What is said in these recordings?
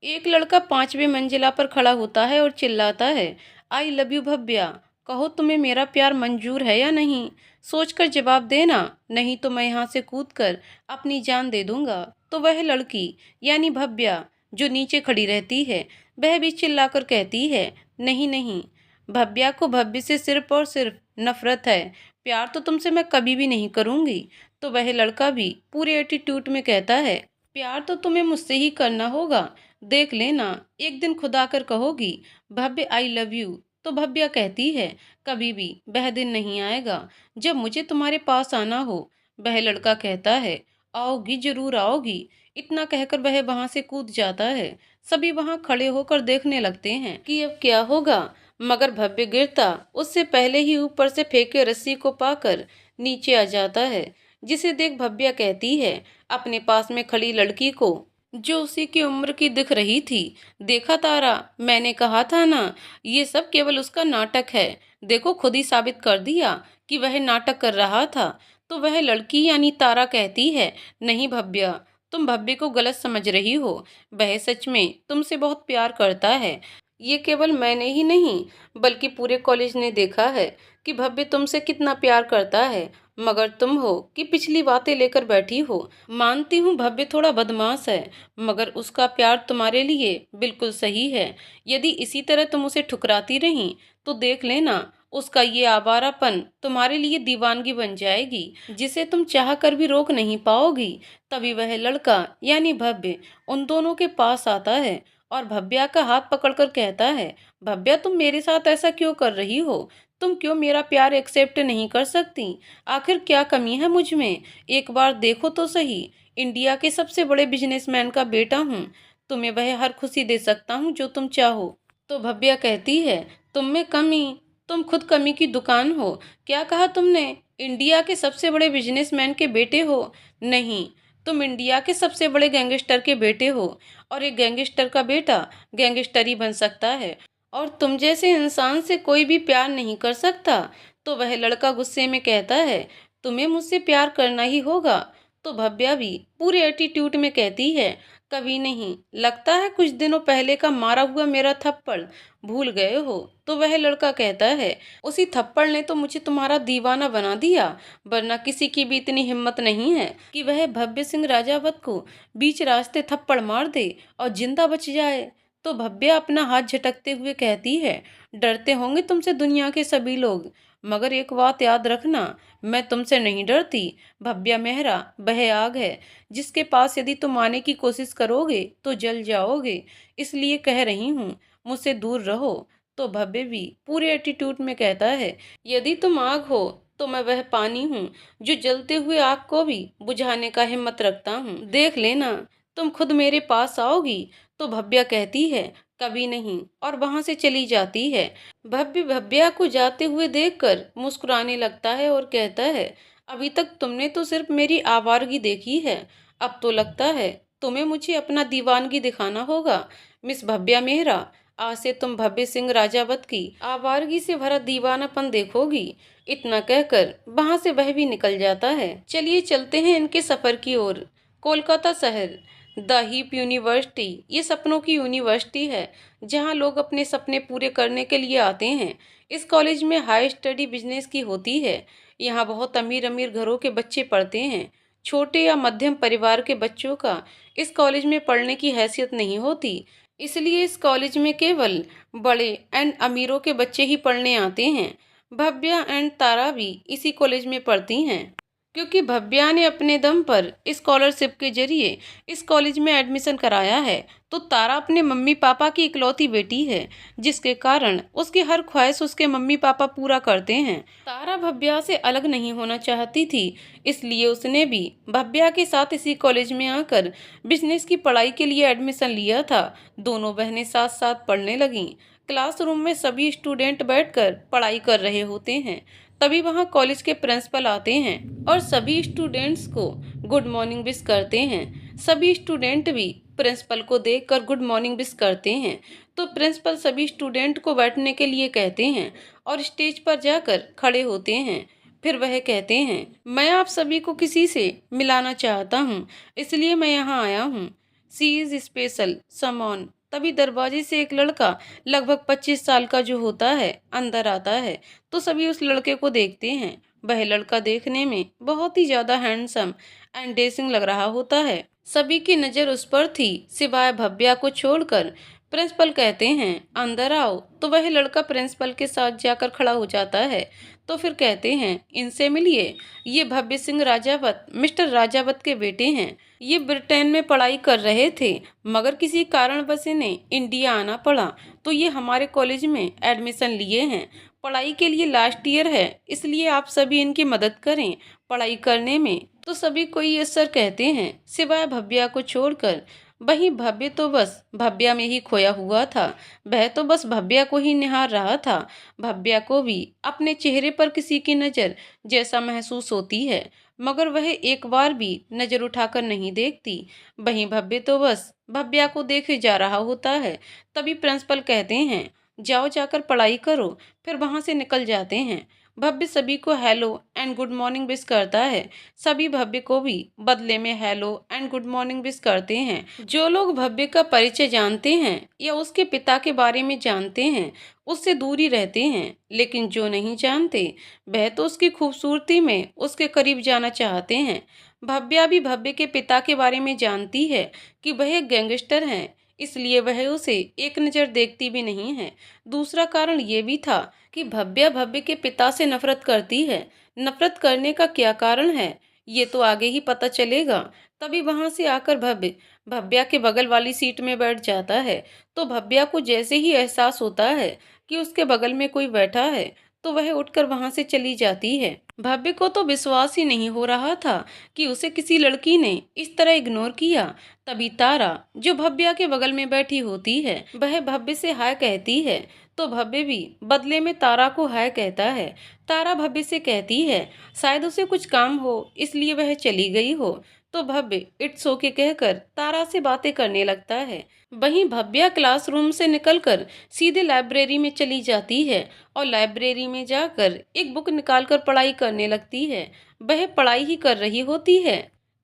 एक लड़का 5वीं मंजिला पर खड़ा होता है और चिल्लाता है, आई लव यू भव्या। कहो तुम्हें मेरा प्यार मंजूर है या नहीं। सोचकर जवाब देना, नहीं तो मैं यहाँ से कूदकर अपनी जान दे दूंगा। तो वह लड़की यानी भव्या जो नीचे खड़ी रहती है, वह भी चिल्लाकर कहती है, नहीं नहीं। भव्या को भव्य से सिर्फ और सिर्फ नफरत है। प्यार तो तुमसे मैं कभी भी नहीं करूंगी। तो वह लड़का भी पूरे एटीट्यूड में कहता है, प्यार तो तुम्हें मुझसे ही करना होगा। देख लेना, एक दिन खुद आकर कहोगी, भव्य आई लव यू। तो भव्या कहती है, कभी भी वह दिन नहीं आएगा जब मुझे तुम्हारे पास आना हो। वह लड़का कहता है, आओगी जरूर आओगी। इतना कहकर वह वहां से कूद जाता है। सभी वहां खड़े होकर देखने लगते हैं कि अब क्या होगा, मगर भव्य गिरता उससे पहले ही ऊपर से फेंके रस्सी को पाकर नीचे आ जाता है। जिसे देख भव्या कहती है अपने पास में खड़ी लड़की को, जो उसी की उम्र की दिख रही थी, देखा तारा, मैंने कहा था ना, ये सब केवल उसका नाटक है। देखो खुद ही साबित कर दिया कि वह नाटक कर रहा था। तो वह लड़की यानी तारा कहती है, नहीं भव्या, तुम भव्य को गलत समझ रही हो। वह सच में तुमसे बहुत प्यार करता है। ये केवल मैंने ही नहीं बल्कि पूरे कॉलेज ने देखा है कि भव्य तुमसे कितना प्यार करता है, मगर तुम हो कि पिछली बातें लेकर बैठी हो। मानती हूँ भव्य थोड़ा बदमाश है, मगर उसका प्यार तुम्हारे लिए बिल्कुल सही है। यदि इसी तरह तुम उसे ठुकराती रही तो देख लेना, उसका ये आवारापन तुम्हारे लिए दीवानगी बन जाएगी, जिसे तुम चाह कर भी रोक नहीं पाओगी। तभी वह लड़का यानी भव्य उन दोनों के पास आता है और भव्या का हाथ पकड़कर कहता है, भव्या तुम मेरे साथ ऐसा क्यों कर रही हो। तुम क्यों मेरा प्यार एक्सेप्ट नहीं कर सकती। आखिर क्या कमी है मुझ में। एक बार देखो तो सही, इंडिया के सबसे बड़े बिजनेसमैन का बेटा हूँ। तुम्हें वह हर खुशी दे सकता हूँ जो तुम चाहो। तो भव्या कहती है, तुम में कमी, तुम खुद कमी की दुकान हो। क्या कहा तुमने, इंडिया के सबसे बड़े बिजनेसमैन के बेटे हो। नहीं, तुम इंडिया के सबसे बड़े गैंगस्टर के बेटे हो। और एक गैंगस्टर का बेटा गैंगस्टर ही बन सकता है, और तुम जैसे इंसान से कोई भी प्यार नहीं कर सकता। तो वह लड़का गुस्से में कहता है, तुम्हें मुझसे प्यार करना ही होगा। तो भव्या भी पूरे एटीट्यूड में कहती है, कभी नहीं। लगता है कुछ दिनों पहले का मारा हुआ मेरा थप्पड़ भूल गए हो। तो वह लड़का कहता है, उसी थप्पड़ ने तो मुझे तुम्हारा दीवाना बना दिया, वरना किसी की भी इतनी हिम्मत नहीं है कि वह भव्य सिंह राजावत को बीच रास्ते थप्पड़ मार दे और जिंदा बच जाए। तो भव्या अपना हाथ झटकते हुए कहती है, डरते होंगे तुमसे दुनिया के सभी लोग, मगर एक बात याद रखना, मैं तुमसे नहीं डरती। भव्या मेहरा वह आग है जिसके पास यदि तुम आने की कोशिश करोगे तो जल जाओगे। इसलिए कह रही हूँ, मुझसे दूर रहो। तो भव्य भी पूरे एटीट्यूड में कहता है, यदि तुम आग हो तो मैं वह पानी हूँ जो जलते हुए आग को भी बुझाने का हिम्मत रखता हूँ। देख लेना, तुम खुद मेरे पास आओगी। तो भव्या कहती है, कभी नहीं, और वहां से चली जाती है। भव्य भव्या को जाते हुए देखकर मुस्कुराने लगता है और कहता है, अभी तक तुमने तो सिर्फ मेरी आवारगी देखी है, अब तो लगता है तुम्हें मुझे अपना दीवानगी दिखाना होगा। मिस भव्या मेहरा, आज से तुम भव्य सिंह राजावत की आवारगी से भरा दीवानापन देखोगी। इतना कहकर वहां से वह भी निकल जाता है। चलिए चलते हैं इनके सफर की ओर। कोलकाता शहर, द हीप यूनिवर्सिटी ये सपनों की यूनिवर्सिटी है, जहां लोग अपने सपने पूरे करने के लिए आते हैं। इस कॉलेज में हाई स्टडी बिजनेस की होती है। यहाँ बहुत अमीर अमीर घरों के बच्चे पढ़ते हैं। छोटे या मध्यम परिवार के बच्चों का इस कॉलेज में पढ़ने की हैसियत नहीं होती। इसलिए इस कॉलेज में केवल बड़े एंड अमीरों के बच्चे ही पढ़ने आते हैं। भव्या एंड तारा भी इसी कॉलेज में पढ़ती हैं, क्योंकि भव्या ने अपने दम पर स्कॉलरशिप के जरिए इस कॉलेज में एडमिशन कराया है। तो तारा अपने मम्मी पापा की इकलौती बेटी है, जिसके कारण उसकी हर ख्वाहिश उसके मम्मी पापा पूरा करते हैं। तारा भव्या से अलग नहीं होना चाहती थी, इसलिए उसने भी भव्या के साथ इसी कॉलेज में आकर बिजनेस की पढ़ाई के लिए एडमिशन लिया था। दोनों बहनें साथ साथ पढ़ने लगीं। क्लासरूम में सभी स्टूडेंट बैठकर पढ़ाई कर रहे होते हैं। तभी वहाँ कॉलेज के प्रिंसिपल आते हैं और सभी स्टूडेंट्स को गुड मॉर्निंग विश करते हैं। सभी स्टूडेंट भी प्रिंसिपल को देखकर गुड मॉर्निंग विश करते हैं। तो प्रिंसिपल सभी स्टूडेंट को बैठने के लिए कहते हैं और स्टेज पर जाकर खड़े होते हैं। फिर वह कहते हैं, मैं आप सभी को किसी से मिलाना चाहता हूँ, इसलिए मैं यहाँ आया हूँ। सी इज स्पेशल समॉन। तभी दरवाजे से एक लड़का लगभग 25 साल का जो होता है अंदर आता है। तो सभी उस लड़के को देखते हैं। वह लड़का देखने में बहुत ही ज्यादा हैंडसम एंड डेसिंग लग रहा होता है। सभी की नजर उस पर थी सिवाय भव्या को छोड़कर। प्रिंसिपल कहते हैं अंदर आओ। तो वह लड़का प्रिंसिपल के साथ जाकर खड़ा हो जाता है। तो फिर कहते हैं इनसे मिलिए, ये भव्य सिंह राजावत मिस्टर राजावत के बेटे हैं। ये ब्रिटेन में पढ़ाई कर रहे थे मगर किसी कारणवश इन्हें इंडिया आना पड़ा। तो ये हमारे कॉलेज में एडमिशन लिए हैं। पढ़ाई के लिए लास्ट ईयर है, इसलिए आप सभी इनकी मदद करें पढ़ाई करने में। तो सभी कोई यस सर कहते हैं सिवाय भव्या को छोड़कर। वही भव्य तो बस भव्या में ही खोया हुआ था। वह तो बस भव्या को ही निहार रहा था। भव्या को भी अपने चेहरे पर किसी की नज़र जैसा महसूस होती है मगर वह एक बार भी नज़र उठाकर नहीं देखती। वहीं भव्य तो बस भव्या को देखे जा रहा होता है। तभी प्रिंसिपल कहते हैं जाओ जाकर पढ़ाई करो। फिर वहां से निकल जाते हैं। भव्य सभी को hello and good morning wish करता है। सभी भव्य को भी बदले में hello and good morning wish करते हैं। जो लोग भव्य का परिचय जानते हैं या उसके पिता के बारे में जानते हैं उससे दूरी रहते हैं, लेकिन जो नहीं जानते वह तो उसकी खूबसूरती में उसके करीब जाना चाहते हैं। भव्या भी भव्य के पिता के बारे में जानती है कि वह एक गैंगस्टर है, इसलिए वह उसे एक नज़र देखती भी नहीं है। दूसरा कारण ये भी था कि भव्या भव्य के पिता से नफरत करती है। नफरत करने का क्या कारण है ये तो आगे ही पता चलेगा। तभी वहां से आकर भव्य भव्या के बगल वाली सीट में बैठ जाता है। तो भव्या को जैसे ही एहसास होता है कि उसके बगल में कोई बैठा है तो वह उठकर वहां से चली जाती है। भव्य को तो विश्वास ही नहीं हो रहा था कि उसे किसी लड़की ने इस तरह इग्नोर किया। तभी तारा जो भव्या के बगल में बैठी होती है वह भव्य से हाय कहती है। तो भव्य भी बदले में तारा को हाय कहता है। तारा भव्य से कहती है शायद उसे कुछ काम हो इसलिए वह चली गई हो। तो भव्य इट्स ओके कहकर तारा से बातें करने लगता है। वहीं भव्या क्लासरूम से निकलकर सीधे लाइब्रेरी में चली जाती है और लाइब्रेरी में जाकर एक बुक निकालकर पढ़ाई करने लगती है। वह पढ़ाई ही कर रही होती है।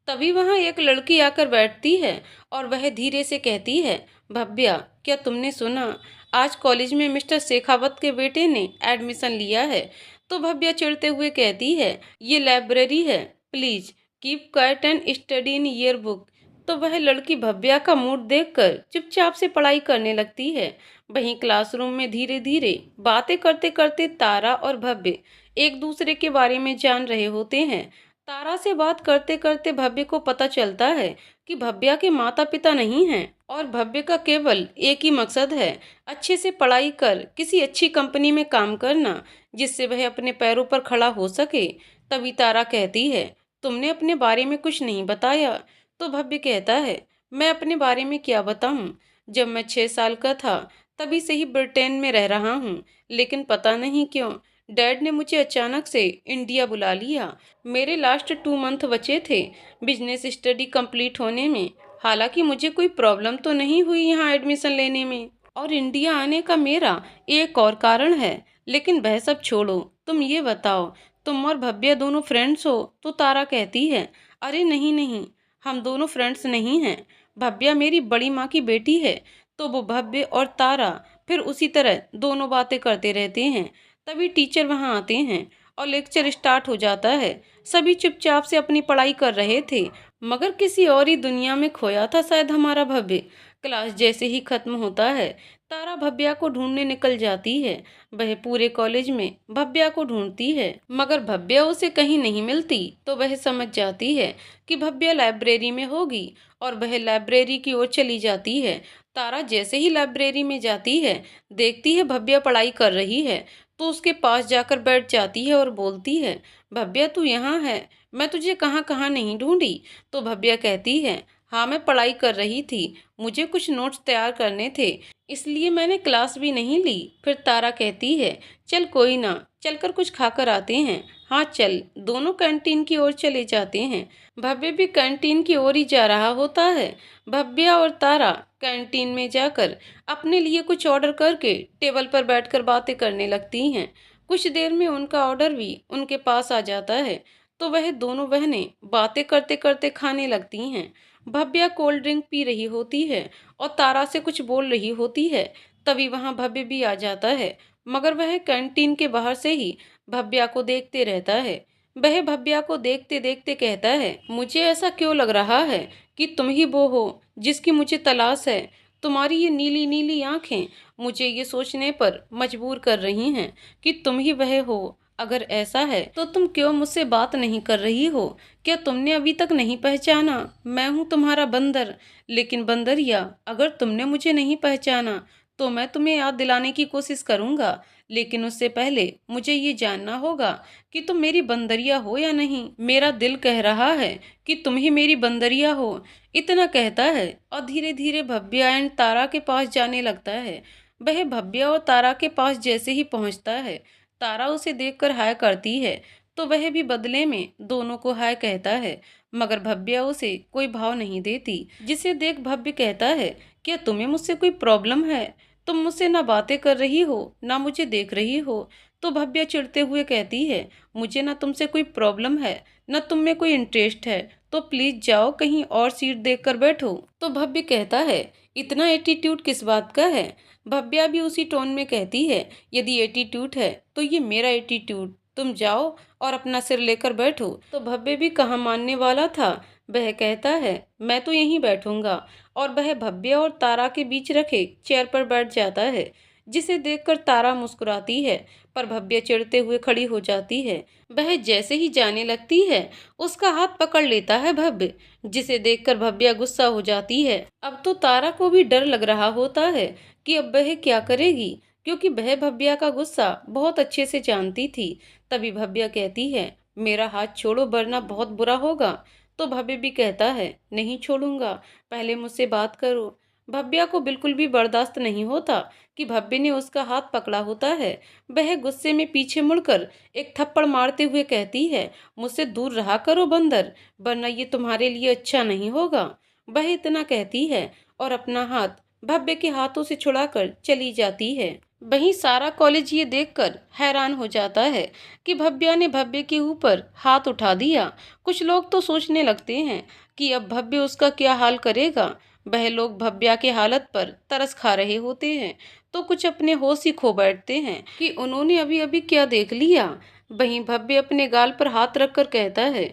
तभी वहां एक लड़की आकर बैठती है और वह धीरे से कहती है भव्या क्या तुमने सुना, आज कॉलेज में मिस्टर शेखावत के बेटे ने एडमिशन लिया है। तो भव्या चिढ़ते हुए कहती है ये लाइब्रेरी है, please keep quiet and study in your book. तो वह लड़की भव्या का मूड देखकर चुपचाप से पढ़ाई करने लगती है। वहीं क्लासरूम में धीरे धीरे बातें करते करते तारा और भव्य एक दूसरे के बारे में जान रहे होते हैं। तारा से बात करते करते भव्य को पता चलता है कि भव्या के माता पिता नहीं हैं और भव्य का केवल एक ही मकसद है अच्छे से पढ़ाई कर किसी अच्छी कंपनी में काम करना जिससे वह अपने पैरों पर खड़ा हो सके। तभी तारा कहती है तुमने अपने बारे में कुछ नहीं बताया। तो भव्य कहता है मैं अपने बारे में क्या बताऊं, जब मैं 6 साल का था तभी से ही ब्रिटेन में रह रहा हूँ, लेकिन पता नहीं क्यों डैड ने मुझे अचानक से इंडिया बुला लिया। मेरे लास्ट 2 मंथ बचे थे बिजनेस स्टडी कंप्लीट होने में। हालांकि मुझे कोई प्रॉब्लम तो नहीं हुई यहाँ एडमिशन लेने में और इंडिया आने का मेरा एक और कारण है, लेकिन वह सब छोड़ो। तुम ये बताओ तुम और भव्या दोनों फ्रेंड्स हो। तो तारा कहती है अरे नहीं नहीं, हम दोनों फ्रेंड्स नहीं हैं। भव्या मेरी बड़ी माँ की बेटी है। तो वो भव्य और तारा फिर उसी तरह दोनों बातें करते रहते हैं। तभी टीचर वहां आते हैं और लेक्चर स्टार्ट हो जाता है। सभी चुपचाप से अपनी पढ़ाई कर रहे थे मगर किसी और ही दुनिया में खोया था शायद हमारा भव्य। क्लास जैसे ही खत्म होता है तारा भव्या को ढूंढने निकल जाती है। वह पूरे कॉलेज में भव्या को ढूंढती है मगर भव्या उसे कहीं नहीं मिलती। तो वह समझ जाती है कि भव्या लाइब्रेरी में होगी और वह लाइब्रेरी की ओर चली जाती है। तारा जैसे ही लाइब्रेरी में जाती है देखती है भव्या पढ़ाई कर रही है। तो उसके पास जाकर बैठ जाती है और बोलती है भव्या तू यहाँ है, मैं तुझे कहाँ कहाँ नहीं ढूंढी। तो भव्या कहती है हाँ मैं पढ़ाई कर रही थी, मुझे कुछ नोट्स तैयार करने थे इसलिए मैंने क्लास भी नहीं ली। फिर तारा कहती है चल कोई ना, चलकर कुछ खाकर आते हैं। हाँ चल। दोनों कैंटीन की ओर चले जाते हैं। भव्य भी कैंटीन की ओर ही जा रहा होता है। भव्या और तारा कैंटीन में जाकर अपने लिए कुछ ऑर्डर करके टेबल पर बैठकर बातें करने लगती हैं। कुछ देर में उनका ऑर्डर भी उनके पास आ जाता है। तो वह दोनों बहनें बातें करते करते खाने लगती हैं। भव्या कोल्ड ड्रिंक पी रही होती है और तारा से कुछ बोल रही होती है। तभी वहां भव्य भी आ जाता है, मगर वह कैंटीन के बाहर से ही भव्या को देखते रहता है। वह भव्या को देखते देखते कहता है, मुझे ऐसा क्यों लग रहा है कि तुम ही वो हो जिसकी मुझे तलाश है। तुम्हारी ये नीली नीली आंखें मुझे ये सोचने पर मजबूर कर रही हैं कि तुम ही वह हो। अगर ऐसा है तो तुम क्यों मुझसे बात नहीं कर रही हो? क्या तुमने अभी तक नहीं पहचाना? मैं हूँ तुम्हारा बंदर। लेकिन बंदरिया, अगर तुमने मुझे नहीं पहचाना तो मैं तुम्हें याद दिलाने की कोशिश करूंगा, लेकिन उससे पहले मुझे ये जानना होगा कि तुम मेरी बंदरिया हो या नहीं। मेरा दिल कह रहा है कि तुम ही मेरी बंदरिया हो। इतना कहता है और धीरे धीरे भव्या एंड तारा के पास जाने लगता है। वह भव्या और तारा के पास जैसे ही पहुंचता है, तारा उसे देखकर हाय करती है, तो वह भी बदले में दोनों को हाय कहता है, मगर भव्या उसे कोई भाव नहीं देती। जिसे देख भव्य कहता है, क्या तुम्हें मुझसे कोई प्रॉब्लम है? तुम मुझसे ना बातें कर रही हो ना मुझे देख रही हो। तो भव्या चिढ़ते हुए कहती है, मुझे ना तुमसे कोई प्रॉब्लम है ना तुम में कोई इंटरेस्ट है, तो प्लीज जाओ कहीं और सीट देख कर बैठो। तो भव्य कहता है, इतना एटीट्यूड किस बात का है? भव्या भी उसी टोन में कहती है, यदि एटीट्यूड है तो ये मेरा एटीट्यूड। तुम जाओ और अपना सिर लेकर बैठो। तो भव्य भी कहाँ मानने वाला था। वह कहता है, मैं तो यहीं बैठूंगा, और वह भव्या और तारा के बीच रखे चेयर पर बैठ जाता है। जिसे देखकर तारा मुस्कुराती है, पर भव्या चिढ़ते हुए खड़ी हो जाती है। वह जैसे ही जाने लगती है, उसका हाथ पकड़ लेता है भव्य, जिसे देखकर भव्या गुस्सा हो जाती है। अब तो तारा को भी डर लग रहा होता है कि अब वह क्या करेगी, क्योंकि वह भव्या का गुस्सा बहुत अच्छे से जानती थी। तभी भव्या कहती है, मेरा हाथ छोड़ो वरना बहुत बुरा होगा। तो भव्य भी कहता है, नहीं छोड़ूंगा, पहले मुझसे बात करो। भव्या को बिल्कुल भी बर्दाश्त नहीं होता कि भव्य ने उसका हाथ पकड़ा होता है। वह गुस्से में पीछे मुड़कर एक थप्पड़ मारते हुए कहती है, मुझसे दूर रहा करो बंदर, वरना ये तुम्हारे लिए अच्छा नहीं होगा। वह इतना कहती है और अपना हाथ भव्य के हाथों से छुड़ाकर चली जाती है। वहीं सारा कॉलेज ये देखकर हैरान हो जाता है कि भव्या ने भव्य के ऊपर हाथ उठा दिया। कुछ लोग तो सोचने लगते हैं कि अब भव्य उसका क्या हाल करेगा। वह लोग भव्या के हालत पर तरस खा रहे होते हैं, तो कुछ अपने होश ही खो बैठते हैं कि उन्होंने अभी अभी क्या देख लिया। वहीं भव्य अपने गाल पर हाथ रखकर कहता है,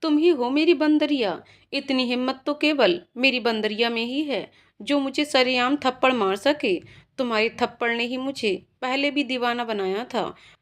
तुम ही हो मेरी बंदरिया। इतनी हिम्मत तो केवल मेरी बंदरिया में ही है जो मुझे सरेआम थप्पड़ मार सके। तुम्हारे थप्पड़ ने ही मुझे पहले भी दीवाना बनाया था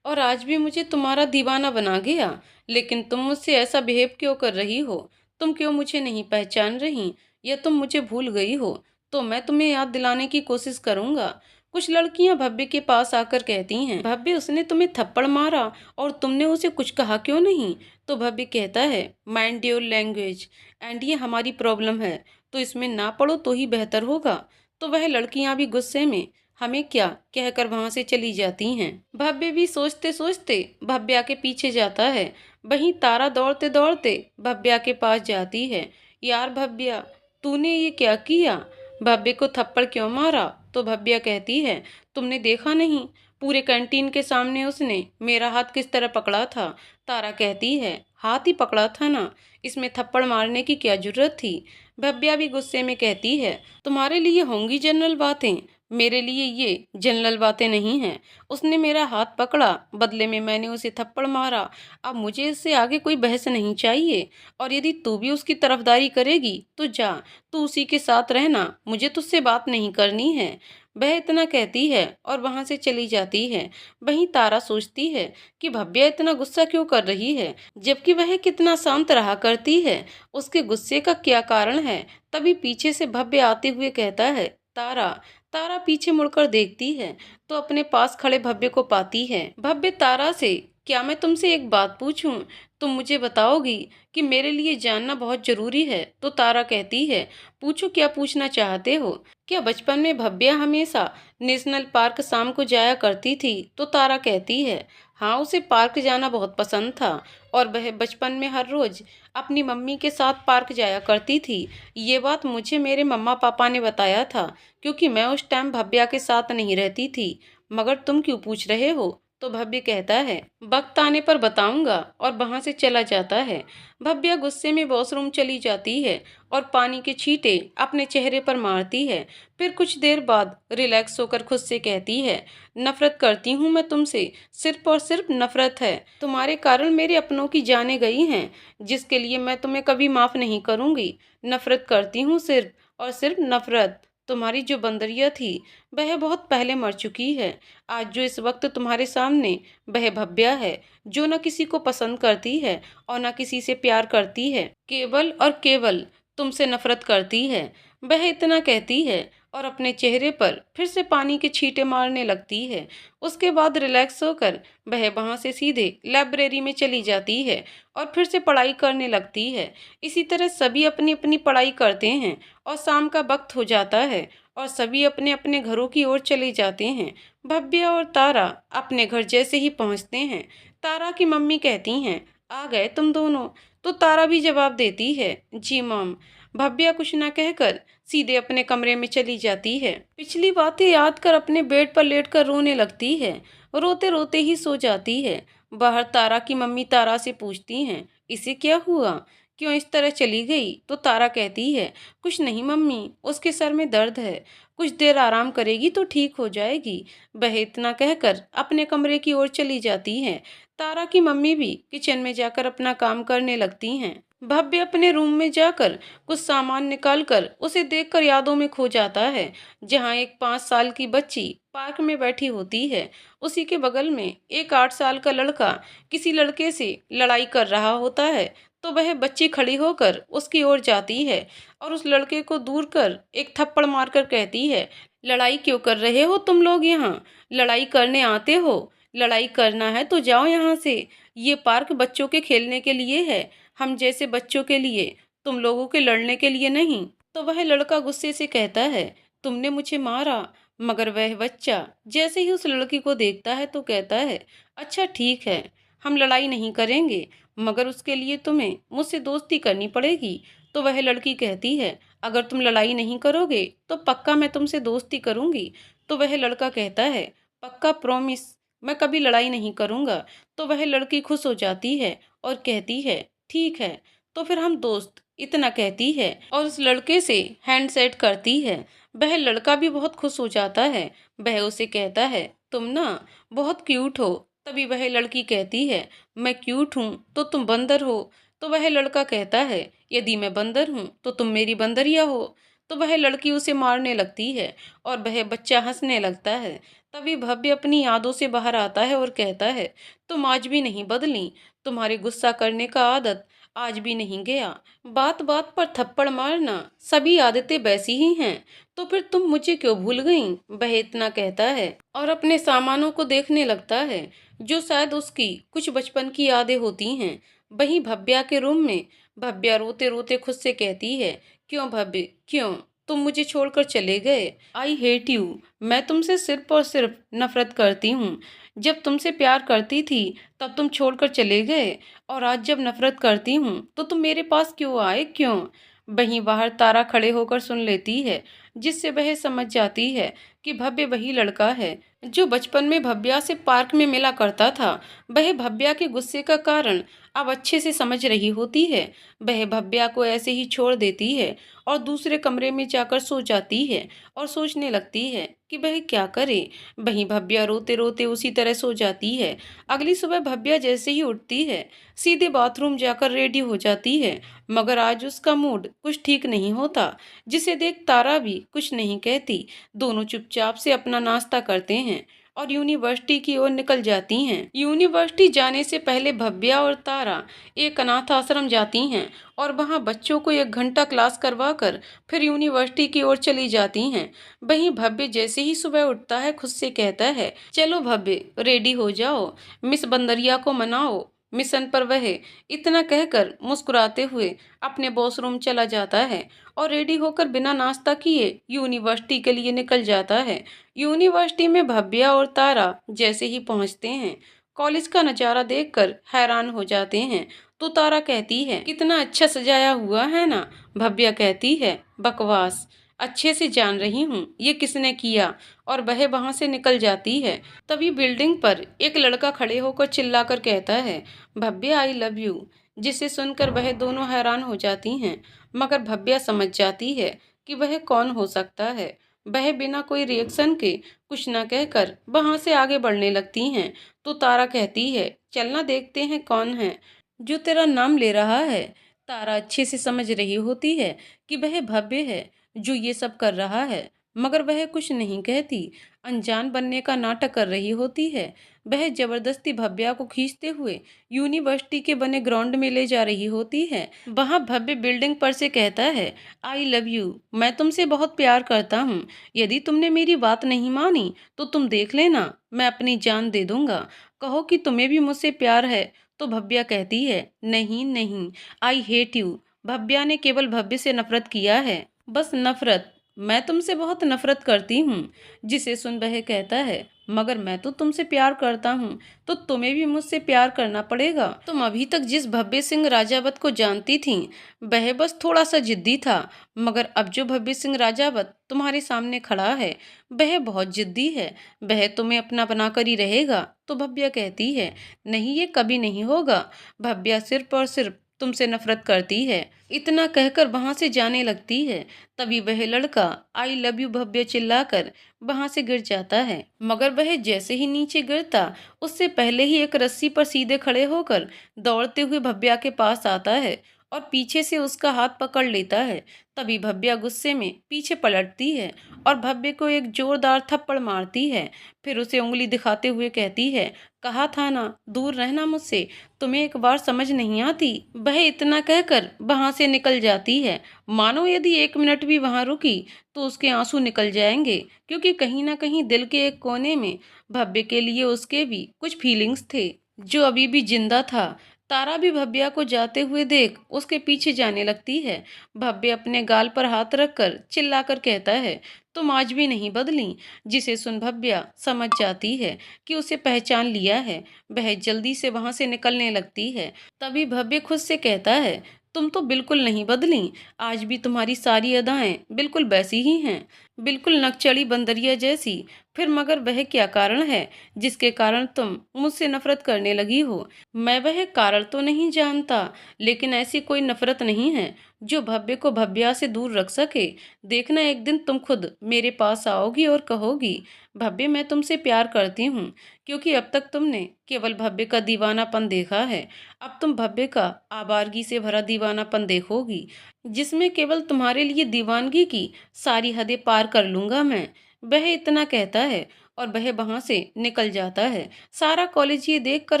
और आज भी मुझे तुम्हारा दीवाना बना गया। लेकिन तुम मुझसे ऐसा बिहेव क्यों कर रही हो? तुम क्यों मुझे नहीं पहचान रही, या तुम मुझे भूल गई हो? तो मैं तुम्हें याद दिलाने की कोशिश करूंगा। कुछ लड़कियां भव्य के पास आकर कहती हैं, भव्य उसने तुम्हें थप्पड़ मारा और तुमने उसे कुछ कहा क्यों नहीं? तो भव्य कहता है, माइंड योर लैंग्वेज, एंड ये हमारी प्रॉब्लम है, तो इसमें ना पड़ो तो ही बेहतर होगा। तो वह लड़कियां भी गुस्से में हमें क्या कहकर वहां से चली जाती हैं। भव्य भी सोचते सोचते भव्या के पीछे जाता है। वहीं तारा दौड़ते दौड़ते भव्या के पास जाती है। यार भव्या, तूने ये क्या किया? भव्य को थप्पड़ क्यों मारा? तो भव्या कहती है, तुमने देखा नहीं, पूरे कैंटीन के सामने उसने मेरा हाथ किस तरह पकड़ा था। तारा कहती है, हाथ ही पकड़ा था ना, इसमें थप्पड़ मारने की क्या जरूरत थी? भव्या भी गुस्से में कहती है, तुम्हारे लिए होंगी जनरल बातें, मेरे लिए ये जनरल बातें नहीं हैं। उसने मेरा हाथ पकड़ा, बदले में मैंने उसे थप्पड़ मारा। अब मुझे इससे आगे कोई बहस नहीं चाहिए, और यदि तू भी उसकी तरफदारी करेगी तो जा, तू उसी के साथ रहना, मुझे तुझसे बात नहीं करनी है। वह इतना कहती है और वहां से चली जाती है। वहीं तारा सोचती है कि भव्या इतना गुस्सा क्यों कर रही है, जबकि वह कितना शांत रहा करती है। उसके गुस्से का क्या कारण है? तभी पीछे से भव्य आते हुए कहता है, तारा। तारा पीछे मुड़कर देखती है तो अपने पास खड़े भव्य को पाती है। भव्य तारा से, क्या मैं तुमसे एक बात पूछूं? तुम मुझे बताओगी कि मेरे लिए जानना बहुत जरूरी है। तो तारा कहती है, पूछो, क्या पूछना चाहते हो? क्या बचपन में भव्या हमेशा नेशनल पार्क शाम को जाया करती थी? तो तारा कहती है, हाँ, उसे पार्क जाना बहुत पसंद था, और वह बचपन में हर रोज अपनी मम्मी के साथ पार्क जाया करती थी। ये बात मुझे मेरे मम्मा पापा ने बताया था, क्योंकि मैं उस टाइम भव्या के साथ नहीं रहती थी। मगर तुम क्यों पूछ रहे हो? तो भव्य कहता है वक्त आने पर बताऊंगा और वहां से चला जाता है। भव्या गुस्से में वॉशरूम चली जाती है और पानी के छींटे अपने चेहरे पर मारती है। फिर कुछ देर बाद रिलैक्स होकर खुद से कहती है नफरत करती हूँ मैं तुमसे, सिर्फ और सिर्फ नफरत है। तुम्हारे कारण मेरे अपनों की जानें गई हैं, जिसके लिए मैं तुम्हें कभी माफ नहीं करूंगी। नफरत करती हूँ सिर्फ और सिर्फ नफरत। तुम्हारी जो बंदरिया थी वह बहुत पहले मर चुकी है। आज जो इस वक्त तुम्हारे सामने वह भव्या है, जो न किसी को पसंद करती है और न किसी से प्यार करती है, केवल और केवल तुमसे नफरत करती है। वह इतना कहती है और अपने चेहरे पर फिर से पानी के छींटे मारने लगती है। उसके बाद रिलैक्स होकर वह वहां से सीधे लाइब्रेरी में चली जाती है और फिर से पढ़ाई करने लगती है। इसी तरह सभी अपनी अपनी पढ़ाई करते हैं और शाम का वक्त हो जाता है और सभी अपने अपने घरों की ओर चले जाते हैं। भव्या और तारा अपने घर जैसे ही पहुंचते हैं, तारा की मम्मी कहती हैं आ गए तुम दोनों। तो तारा भी जवाब देती है जी मॉम। भव्या कुछ न कहकर सीधे अपने कमरे में चली जाती है। पिछली बातें याद कर अपने बेड पर लेटकर रोने लगती है। रोते रोते ही सो जाती है। बाहर तारा की मम्मी तारा से पूछती हैं इसे क्या हुआ, क्यों इस तरह चली गई। तो तारा कहती है कुछ नहीं मम्मी, उसके सर में दर्द है, कुछ देर आराम करेगी तो ठीक हो जाएगी। वह इतना कहकर अपने कमरे की ओर चली जाती है। तारा की मम्मी भी किचन में जाकर अपना काम करने लगती हैं। भव्य अपने रूम में जाकर कुछ सामान निकालकर उसे देखकर यादों में खो जाता है, जहां एक 5 साल की बच्ची पार्क में बैठी होती है। उसी के बगल में एक 8 साल का लड़का किसी लड़के से लड़ाई कर रहा होता है। तो वह बच्ची खड़ी होकर उसकी ओर जाती है और उस लड़के को दूर कर एक थप्पड़ मारकर कहती है लड़ाई क्यों कर रहे हो तुम लोग यहाँ, लड़ाई करने आते हो? लड़ाई करना है तो जाओ यहाँ से, ये पार्क बच्चों के खेलने के लिए है, हम जैसे बच्चों के लिए, तुम लोगों के लड़ने के लिए नहीं। तो वह लड़का गुस्से से कहता है तुमने मुझे मारा। मगर वह बच्चा जैसे ही उस लड़की को देखता है तो कहता है अच्छा ठीक है, हम लड़ाई नहीं करेंगे, मगर उसके लिए तुम्हें मुझसे दोस्ती करनी पड़ेगी। तो वह लड़की कहती है अगर तुम लड़ाई नहीं करोगे तो पक्का मैं तुमसे दोस्ती करूंगी। तो वह लड़का कहता है पक्का प्रॉमिस, मैं कभी लड़ाई नहीं करूंगा। तो वह लड़की खुश हो जाती है और कहती है ठीक है, तो फिर हम दोस्त, इतना कहती है और उस लड़के से हैंडशेक करती है। वह लड़का भी बहुत खुश हो जाता है। वह उसे कहता है तुम ना बहुत क्यूट हो। तभी वह लड़की कहती है मैं क्यूट हूँ तो तुम बंदर हो। तो वह लड़का कहता है यदि मैं बंदर हूँ तो तुम मेरी बंदरिया हो। तो वह लड़की उसे मारने लगती है और वह बच्चा हंसने लगता है। तभी भव्य अपनी यादों से बाहर आता है और कहता है तुम आज भी नहीं बदली, तुम्हारे गुस्सा करने का आदत आज भी नहीं गया, बात बात पर थप्पड़ मारना, सभी आदतें वैसी ही हैं, तो फिर तुम मुझे क्यों भूल गईं? वह इतना कहता है और अपने सामानों को देखने लगता है, जो शायद उसकी कुछ बचपन की यादें होती हैं। वहीं भव्या के रूम में भव्या रोते रोते खुद से कहती है क्यों भव्य, क्यों तुम मुझे छोड़कर चले गए? आई हेट यू, मैं तुमसे सिर्फ और सिर्फ नफरत करती हूँ। जब तुमसे प्यार करती थी तब तुम छोड़कर चले गए, और आज जब नफरत करती हूँ तो तुम मेरे पास क्यों आए, क्यों? वहीं बाहर तारा खड़े होकर सुन लेती है, जिससे वह समझ जाती है कि भव्य वही लड़का है जो बचपन में भव्या से पार्क में मिला करता था। वह भव्या के गुस्से का कारण अब अच्छे से समझ रही होती है। वह भव्या को ऐसे ही छोड़ देती है और दूसरे कमरे में जाकर सो जाती है और सोचने लगती है कि वह क्या करे। वहीं भव्या रोते रोते उसी तरह सो जाती है। अगली सुबह भव्या जैसे ही उठती है सीधे बाथरूम जाकर रेडी हो जाती है, मगर आज उसका मूड कुछ ठीक नहीं होता, जिसे देख तारा भी कुछ नहीं कहती। दोनों चुपचाप से अपना नाश्ता करते हैं और यूनिवर्सिटी की ओर निकल जाती हैं। यूनिवर्सिटी जाने से पहले भव्या और तारा एक अनाथ आश्रम जाती हैं और वहां बच्चों को 1 घंटा क्लास करवाकर फिर यूनिवर्सिटी की ओर चली जाती हैं। वहीं भव्य जैसे ही सुबह उठता है खुद से कहता है चलो भव्य रेडी हो जाओ, मिस बंदरिया को मनाओ मिशन पर। वह इतना कहकर मुस्कुराते हुए अपने वॉशरूम चला जाता है और रेडी होकर बिना नाश्ता किए यूनिवर्सिटी के लिए निकल जाता है। यूनिवर्सिटी में भव्या और तारा जैसे ही पहुंचते हैं कॉलेज का नज़ारा देखकर हैरान हो जाते हैं। तो तारा कहती है कितना अच्छा सजाया हुआ है ना। भव्या कहती है बकवास, अच्छे से जान रही हूँ ये किसने किया। और वह वहां से निकल जाती है। तभी बिल्डिंग पर एक लड़का खड़े होकर चिल्लाकर कहता है, भव्या आई लव यू। जिसे सुनकर वह दोनों हैरान हो जाती हैं, मगर भव्या समझ जाती है कि वह कौन हो सकता है। वह बिना कोई रिएक्शन के कुछ न कहकर वहां से आगे बढ़ने लगती हैं। तो तारा कहती है, चलना देखते हैं कौन है जो तेरा नाम ले रहा है। तारा अच्छे से समझ रही होती है कि वह भव्य है जो ये सब कर रहा है, मगर वह कुछ नहीं कहती। अनजान बनने का नाटक कर रही होती है। वह जबरदस्ती भव्या को खींचते हुए यूनिवर्सिटी के बने ग्राउंड में ले जा रही होती है। वहां भव्य बिल्डिंग पर से कहता है, आई लव यू, मैं तुमसे बहुत प्यार करता हूँ। यदि तुमने मेरी बात नहीं मानी तो तुम देख लेना, मैं अपनी जान दे दूंगा। कहो कि तुम्हें भी मुझसे प्यार है। तो भव्या कहती है, नहीं नहीं, आई हेट यू। भव्या ने केवल भव्य से नफरत किया है, बस नफरत। मैं तुमसे बहुत नफरत करती हूँ। जिसे सुन वह कहता है, मगर मैं तो तुमसे प्यार करता हूँ, तो तुम्हें भी मुझसे प्यार करना पड़ेगा। तुम अभी तक जिस भव्य सिंह राजावत को जानती थीं, वह बस थोड़ा सा जिद्दी था, मगर अब जो भव्य सिंह राजावत तुम्हारे सामने खड़ा है, वह बहुत जिद्दी है। वह तुम्हें अपना बनाकर ही रहेगा। तो भव्या कहती है, नहीं, ये कभी नहीं होगा। भव्या सिर्फ और सिर्फ तुमसे नफरत करती है। इतना कहकर वहां से जाने लगती है। तभी वह लड़का आई लव यू भव्य चिल्लाकर वहां से गिर जाता है, मगर वह जैसे ही नीचे गिरता उससे पहले ही एक रस्सी पर सीधे खड़े होकर दौड़ते हुए भव्या के पास आता है और पीछे से उसका हाथ पकड़ लेता है। तभी भव्या गुस्से में पीछे पलटती है और भव्य को एक जोरदार थप्पड़ मारती है। फिर उसे उंगली दिखाते हुए कहती है, कहा था ना दूर रहना मुझसे, तुम्हें एक बार समझ नहीं आती। वह इतना कहकर वहां से निकल जाती है। मानो यदि 1 मिनट भी वहां रुकी तो उसके आंसू निकल जाएंगे, क्योंकि कहीं ना कहीं दिल के एक कोने में भव्य के लिए उसके भी कुछ फीलिंग्स थे जो अभी भी जिंदा था। तारा भी भव्या को जाते हुए देख उसके पीछे जाने लगती है। भव्य अपने गाल पर हाथ रखकर चिल्लाकर कहता है, तुम आज भी नहीं बदली। जिसे सुन भव्या समझ जाती है कि उसे पहचान लिया है। वह जल्दी से वहां से निकलने लगती है। तभी भव्य खुद से कहता है, तुम तो बिल्कुल नहीं बदली। आज भी तुम्हारी सारी अदाएं बिल्कुल वैसी ही हैं, बिल्कुल नकचड़ी बंदरिया जैसी। फिर मगर वह क्या कारण है जिसके कारण तुम मुझसे नफरत करने लगी हो? मैं वह कारण तो नहीं जानता, लेकिन ऐसी कोई नफरत नहीं है जो भव्य को भव्या से दूर रख सके। देखना, एक दिन तुम खुद मेरे पास आओगी और कहोगी, भव्य मैं तुमसे प्यार करती हूँ। क्योंकि अब तक तुमने केवल भव्य का दीवानापन देखा है, अब तुम भव्य का आबारगी से भरा दीवानापन देखोगी, जिसमें केवल तुम्हारे लिए दीवानगी की सारी हदें पार कर लूंगा मैं। वह इतना कहता है और वह वहां से निकल जाता है। सारा कॉलेज ये देखकर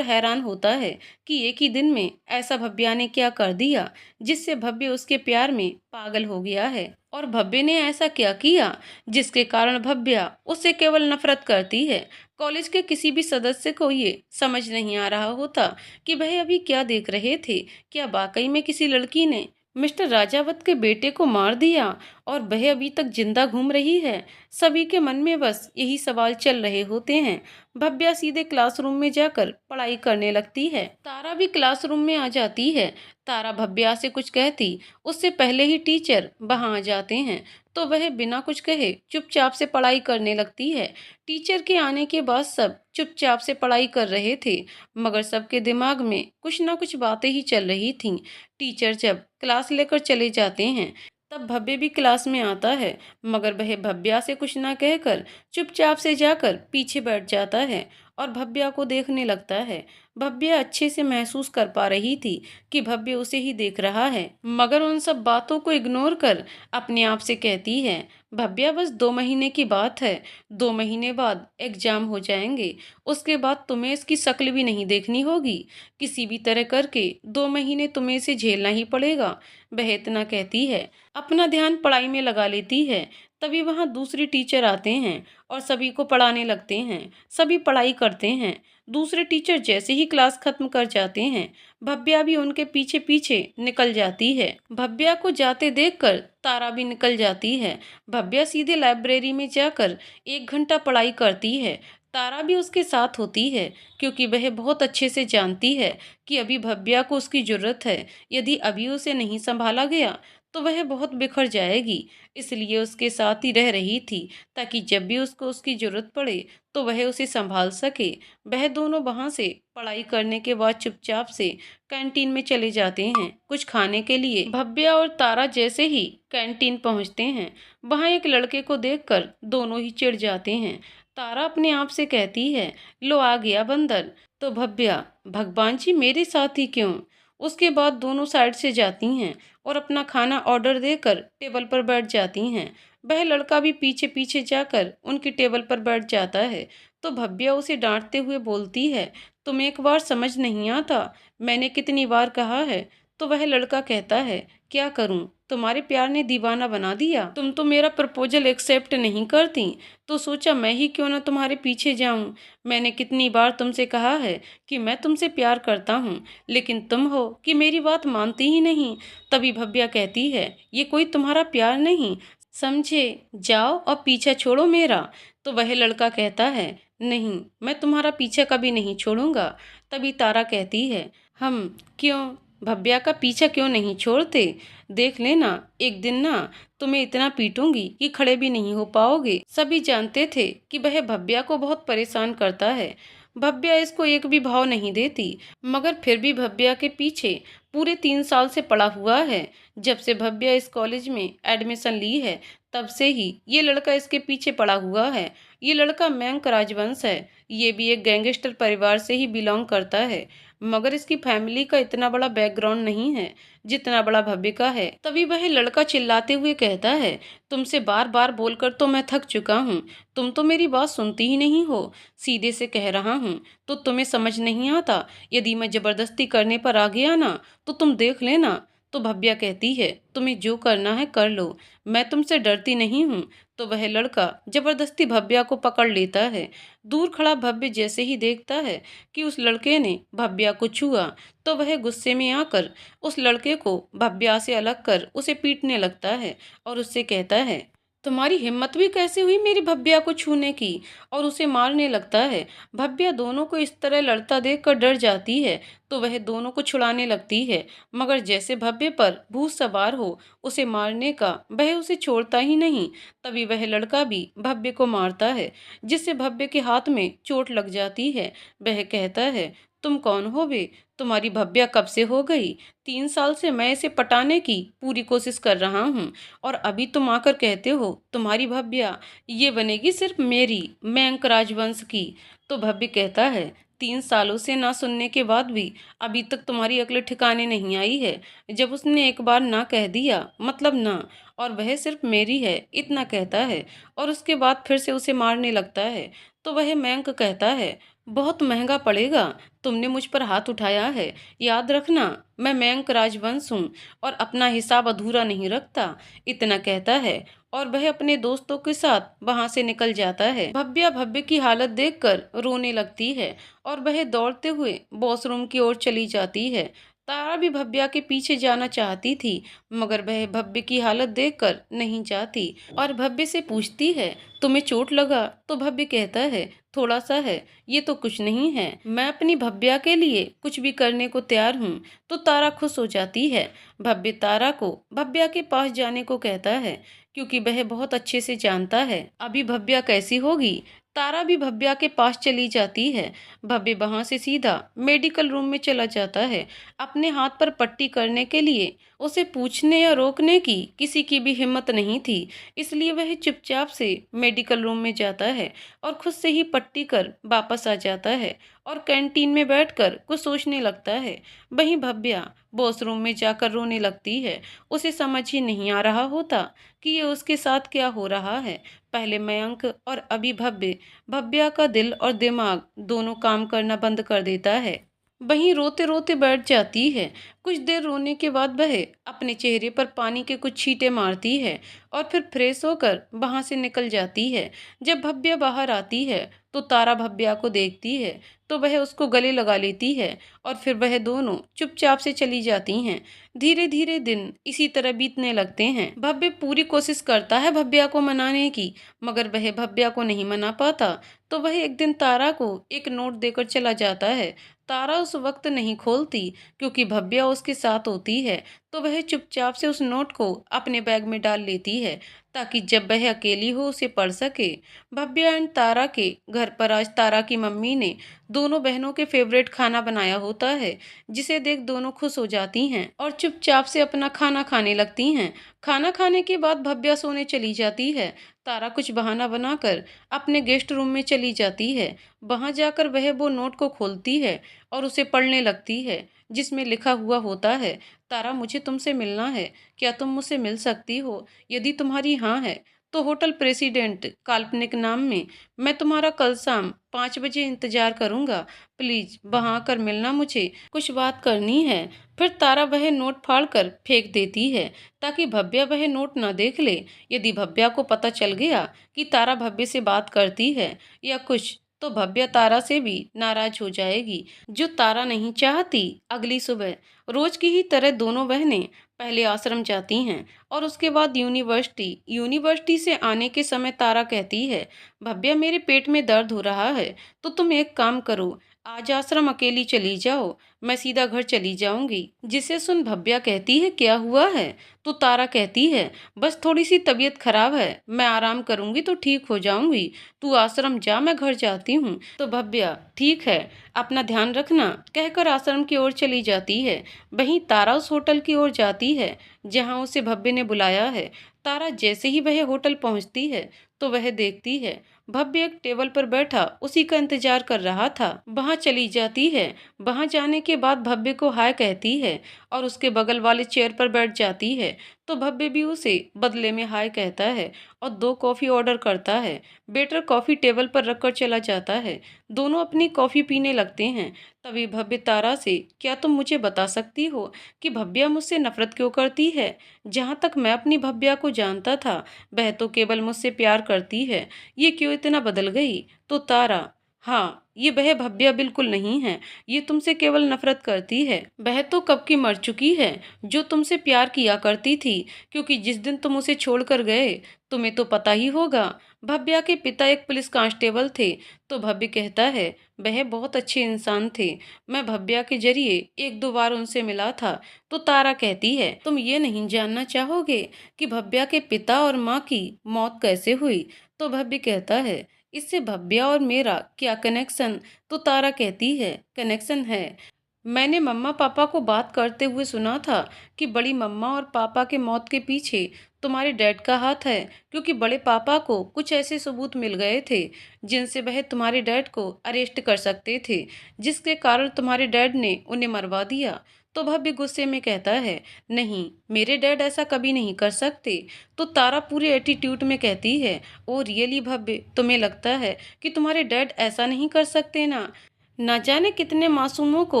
हैरान होता है कि एक ही दिन में ऐसा भव्या ने क्या कर दिया जिससे भव्य उसके प्यार में पागल हो गया है। और भव्य ने ऐसा क्या किया जिसके कारण भव्या उससे केवल नफरत करती है। कॉलेज के किसी भी सदस्य को ये समझ नहीं आ रहा होता कि वह अभी क्या देख रहे थे। क्या वाकई में किसी लड़की ने मिस्टर राजावत के बेटे को मार दिया और वह अभी तक जिंदा घूम रही है? सभी के मन में बस यही सवाल चल रहे होते हैं। भव्या सीधे क्लासरूम में जाकर पढ़ाई करने लगती है। तारा भी क्लासरूम में आ जाती है। तारा भव्या से कुछ कहती उससे पहले ही टीचर वहां आ जाते हैं, तो वह बिना कुछ कहे चुपचाप से पढ़ाई करने लगती है। टीचर के आने के बाद सब चुपचाप से पढ़ाई कर रहे थे, मगर सबके दिमाग में कुछ ना कुछ बातें ही चल रही थीं। टीचर जब क्लास लेकर चले जाते हैं, तब भव्य भी क्लास में आता है, मगर वह भव्या से कुछ ना कहकर चुपचाप से जाकर पीछे बैठ जाता है और भव्या को देखने लगता है। भव्या अच्छे से महसूस कर पा रही थी कि भव्य उसे ही देख रहा है, मगर उन सब बातों को इग्नोर कर अपने आप से कहती है, भव्या बस 2 महीने की बात है। 2 महीने बाद एग्जाम हो जाएंगे, उसके बाद तुम्हें इसकी शक्ल भी नहीं देखनी होगी। किसी भी तरह करके 2 महीने तुम्हें इसे झेलना ही पड़ेगा। वह इतना कहती है, अपना ध्यान पढ़ाई में लगा लेती है। तभी वहां दूसरी टीचर आते हैं और सभी को पढ़ाने लगते हैं। सभी पढ़ाई करते हैं। दूसरे टीचर जैसे ही क्लास खत्म कर जाते हैं, भव्या भी उनके पीछे पीछे निकल जाती है। भव्या को जाते देखकर तारा भी निकल जाती है। भव्या सीधे लाइब्रेरी में जाकर 1 घंटा पढ़ाई करती है। तारा भी उसके साथ होती है, क्योंकि वह बहुत अच्छे से जानती है कि अभी भव्या को उसकी जरूरत है। यदि अभी उसे नहीं संभाला गया तो वह बहुत बिखर जाएगी, इसलिए उसके साथ ही रह रही थी ताकि जब भी उसको उसकी जरूरत पड़े तो वह उसे संभाल सके। वह दोनों वहां से पढ़ाई करने के बाद चुपचाप से कैंटीन में चले जाते हैं कुछ खाने के लिए। भव्या और तारा जैसे ही कैंटीन पहुंचते हैं, वहां एक लड़के को देखकर दोनों ही चिढ़ जाते हैं। तारा अपने आप से कहती है, लो आ गया बंदर। तो भव्या, भगवान जी मेरे साथ ही क्यों? उसके बाद दोनों साइड से जाती हैं और अपना खाना ऑर्डर देकर टेबल पर बैठ जाती हैं। वह लड़का भी पीछे पीछे जाकर उनकी टेबल पर बैठ जाता है। तो भव्या उसे डांटते हुए बोलती है, तुम्हें एक बार समझ नहीं आता, मैंने कितनी बार कहा है। तो वह लड़का कहता है, क्या करूं, तुम्हारे प्यार ने दीवाना बना दिया। तुम तो मेरा प्रपोजल एक्सेप्ट नहीं करती, तो सोचा मैं ही क्यों ना तुम्हारे पीछे जाऊं। मैंने कितनी बार तुमसे कहा है कि मैं तुमसे प्यार करता हूं, लेकिन तुम हो कि मेरी बात मानती ही नहीं। तभी भव्या कहती है, ये कोई तुम्हारा प्यार नहीं, समझे, जाओ और पीछा छोड़ो मेरा। तो वह लड़का कहता है, नहीं, मैं तुम्हारा पीछा कभी नहीं छोड़ूंगा। तभी तारा कहती है, हम क्यों भव्या का पीछा क्यों नहीं छोड़ते? देख लेना, एक दिन ना तुम्हें इतना पीटूंगी कि खड़े भी नहीं हो पाओगे। सभी जानते थे कि वह भव्या को बहुत परेशान करता है। भव्या इसको एक भी भाव नहीं देती, मगर फिर भी भव्या के पीछे पूरे 3 साल से पड़ा हुआ है। जब से भव्या इस कॉलेज में एडमिशन ली है, तब से ही ये लड़का इसके पीछे पड़ा हुआ है। ये लड़का मयंक राजवंश है। ये भी एक गैंगस्टर परिवार से ही बिलोंग करता है, मगर इसकी फैमिली का इतना बड़ा बैकग्राउंड नहीं है जितना बड़ा भव्य का है। तभी वह लड़का चिल्लाते हुए कहता है, तुमसे बार बार बोलकर तो मैं थक चुका हूँ, तुम तो मेरी बात सुनती ही नहीं हो। सीधे से कह रहा हूँ, तो तुम्हें समझ नहीं आता? यदि मैं जबरदस्ती करने पर आ गया ना, तो तुम देख लेना। तो भव्या कहती है, तुम्हें जो करना है कर लो, मैं तुमसे डरती नहीं हूँ। तो वह लड़का जबरदस्ती भव्या को पकड़ लेता है। दूर खड़ा भव्य जैसे ही देखता है कि उस लड़के ने भव्या को छुआ, तो वह गुस्से में आकर उस लड़के को भव्या से अलग कर उसे पीटने लगता है और उससे कहता है, तुम्हारी हिम्मत भी कैसे हुई मेरी भव्या को छूने की? और उसे मारने लगता है। भव्या दोनों को इस तरह लड़ता देखकर डर जाती है, तो वह दोनों को छुड़ाने लगती है, मगर जैसे भव्य पर भूत सवार हो उसे मारने का, वह उसे छोड़ता ही नहीं। तभी वह लड़का भी भव्य को मारता है, जिससे भव्य के हाथ में चोट लग जाती है। वह कहता है, तुम कौन हो बे? तुम्हारी भव्या कब से हो गई? 3 साल से मैं इसे पटाने की पूरी कोशिश कर रहा हूँ, और अभी तुम आकर कहते हो तुम्हारी भव्या, ये बनेगी सिर्फ मेरी, मयंक राजवंश की। तो भव्य कहता है, 3 सालों से ना सुनने के बाद भी अभी तक तुम्हारी अक्ल ठिकाने नहीं आई है। जब उसने एक बार ना कह दिया मतलब ना, और वह सिर्फ मेरी है, इतना कहता है, और उसके बाद फिर से उसे मारने लगता है। तो वह मयंक कहता है, बहुत महंगा पड़ेगा, तुमने मुझ पर हाथ उठाया है। याद रखना, मैं मयंक राजवंश हूँ और अपना हिसाब अधूरा नहीं रखता। इतना कहता है और वह अपने दोस्तों के साथ वहां से निकल जाता है। भव्या भव्य की हालत देखकर रोने लगती है और वह दौड़ते हुए वॉशरूम की ओर चली जाती है। तारा भी भव्या के पीछे जाना चाहती थी, मगर वह भव्य की हालत देखकर नहीं चाहती और भव्य से पूछती है, तुम्हें चोट लगा? तो भव्य कहता है, थोड़ा सा है, ये तो कुछ नहीं है, मैं अपनी भव्या के लिए कुछ भी करने को तैयार हूँ। तो तारा खुश हो जाती है। भव्य तारा को भव्या के पास जाने को कहता है, क्योंकि वह बहुत अच्छे से जानता है अभी भव्या कैसी होगी। तारा भी भव्या के पास चली जाती है। भव्य वहां से सीधा मेडिकल रूम में चला जाता है अपने हाथ पर पट्टी करने के लिए। उसे पूछने या रोकने की किसी की भी हिम्मत नहीं थी, इसलिए वह चुपचाप से मेडिकल रूम में जाता है और खुद से ही पट्टी कर वापस आ जाता है और कैंटीन में बैठकर कुछ सोचने लगता है। वहीं भव्या वॉशरूम में जाकर रोने लगती है। उसे समझ ही नहीं आ रहा होता कि ये उसके साथ क्या हो रहा है। पहले मयंक और अभी भव्य, भव्या का दिल और दिमाग दोनों काम करना बंद कर देता है। वहीं रोते रोते बैठ जाती है। कुछ देर रोने के बाद वह अपने चेहरे पर पानी के कुछ छींटे मारती है और फिर फ्रेश होकर वहां से निकल जाती है। जब भव्या बाहर आती है तो तारा भव्या को देखती है, तो वह उसको गले लगा लेती है और फिर वह दोनों चुपचाप से चली जाती हैं। धीरे धीरे दिन इसी तरह बीतने लगते हैं। भव्य पूरी कोशिश करता है भव्या को मनाने की, मगर वह भव्या को नहीं मना पाता। तो वह एक दिन तारा को एक नोट देकर चला जाता है। तारा उस वक्त नहीं खोलती, क्योंकि भव्या उसके साथ होती है। तो वह चुपचाप से उस नोट को अपने बैग में डाल लेती है ताकि जब वह अकेली हो उसे पढ़ सके। भव्या एंड तारा के घर पर आज तारा की मम्मी ने दोनों बहनों के फेवरेट खाना बनाया होता है, जिसे देख दोनों खुश हो जाती हैं और चुपचाप से अपना खाना खाने लगती हैं। खाना खाने के बाद भव्या सोने चली जाती है। तारा कुछ बहाना बनाकर अपने गेस्ट रूम में चली जाती है। वहां जाकर वह वो नोट को खोलती है और उसे पढ़ने लगती है, जिसमें लिखा हुआ होता है, तारा मुझे तुमसे मिलना है, क्या तुम मुझसे मिल सकती हो? यदि तुम्हारी हाँ है तो होटल प्रेसिडेंट काल्पनिक नाम में मैं तुम्हारा कल शाम 5 बजे इंतजार करूंगा। प्लीज वहां आकर मिलना, मुझे कुछ बात करनी है। फिर तारा वह नोट फाड़कर फेंक देती है ताकि भव्या वह नोट न देख ले। यदि भव्या को पता चल गया कि तारा भव्य से बात करती है या कुछ, तो भव्या तारा से भी नाराज हो जाएगी, जो तारा नहीं चाहती। अगली सुबह रोज की ही तरह दोनों बहनें पहले आश्रम जाती हैं और उसके बाद यूनिवर्सिटी। यूनिवर्सिटी से आने के समय तारा कहती है, भव्या मेरे पेट में दर्द हो रहा है, तो तुम एक काम करो, आज आश्रम अकेली चली जाओ, मैं सीधा घर चली जाऊंगी। जिसे सुन भव्या कहती है, क्या हुआ है? तो तारा कहती है, बस थोड़ी सी तबीयत खराब है, मैं आराम करूंगी तो ठीक हो जाऊंगी, तू आश्रम जा, मैं घर जाती हूँ। तो भव्या ठीक है, अपना ध्यान रखना कहकर आश्रम की ओर चली जाती है। वहीं तारा उस होटल की ओर जाती है जहां उसे भव्य ने बुलाया है। तारा जैसे ही वह होटल पहुंचती है तो वह देखती है भव्य एक टेबल पर बैठा उसी का इंतजार कर रहा था। वहां चली जाती है। वहां जाने के बाद भव्य को हाय कहती है और उसके बगल वाले चेयर पर बैठ जाती है। तो भव्य भी उसे बदले में हाय कहता है और 2 कॉफी ऑर्डर करता है। वेटर कॉफी टेबल पर रखकर चला जाता है। दोनों अपनी कॉफी पीने लगते हैं। तभी भव्य तारा से, क्या तुम मुझे बता सकती हो कि भव्या मुझसे नफरत क्यों करती है? जहाँ तक मैं अपनी भव्या को जानता था, वह तो केवल मुझसे प्यार करती है, ये क्यों इतना बदल गई? तो तारा, हाँ, ये वह भव्या बिल्कुल नहीं है, ये तुमसे केवल नफरत करती है। वह तो कब की मर चुकी है जो तुमसे प्यार किया करती थी, क्योंकि जिस दिन तुम उसे छोड़कर गए, तुम्हें तो पता ही होगा, भव्या के पिता एक पुलिस कांस्टेबल थे। तो भव्य कहता है, वह बहुत अच्छे इंसान थे, मैं भव्या के जरिए 1-2 बार उनसे मिला था। तो तारा कहती है, तुम ये नहीं जानना चाहोगे कि भव्या के पिता और माँ की मौत कैसे हुई? तो भव्य कहता है, इससे भव्या और मेरा क्या कनेक्शन? तो तारा कहती है, कनेक्शन है, मैंने मम्मा पापा को बात करते हुए सुना था कि बड़ी मम्मा और पापा के मौत के पीछे तुम्हारे डैड का हाथ है, क्योंकि बड़े पापा को कुछ ऐसे सबूत मिल गए थे जिनसे वह तुम्हारे डैड को अरेस्ट कर सकते थे, जिसके कारण तुम्हारे डैड ने उन्हें मरवा दिया। तो भव्य गुस्से में कहता है, नहीं, मेरे डैड ऐसा कभी नहीं कर सकते। तो तारा पूरे एटीट्यूड में कहती है, ओ रियली भव्य, तुम्हें लगता है कि तुम्हारे डैड ऐसा नहीं कर सकते ना? ना जाने कितने मासूमों को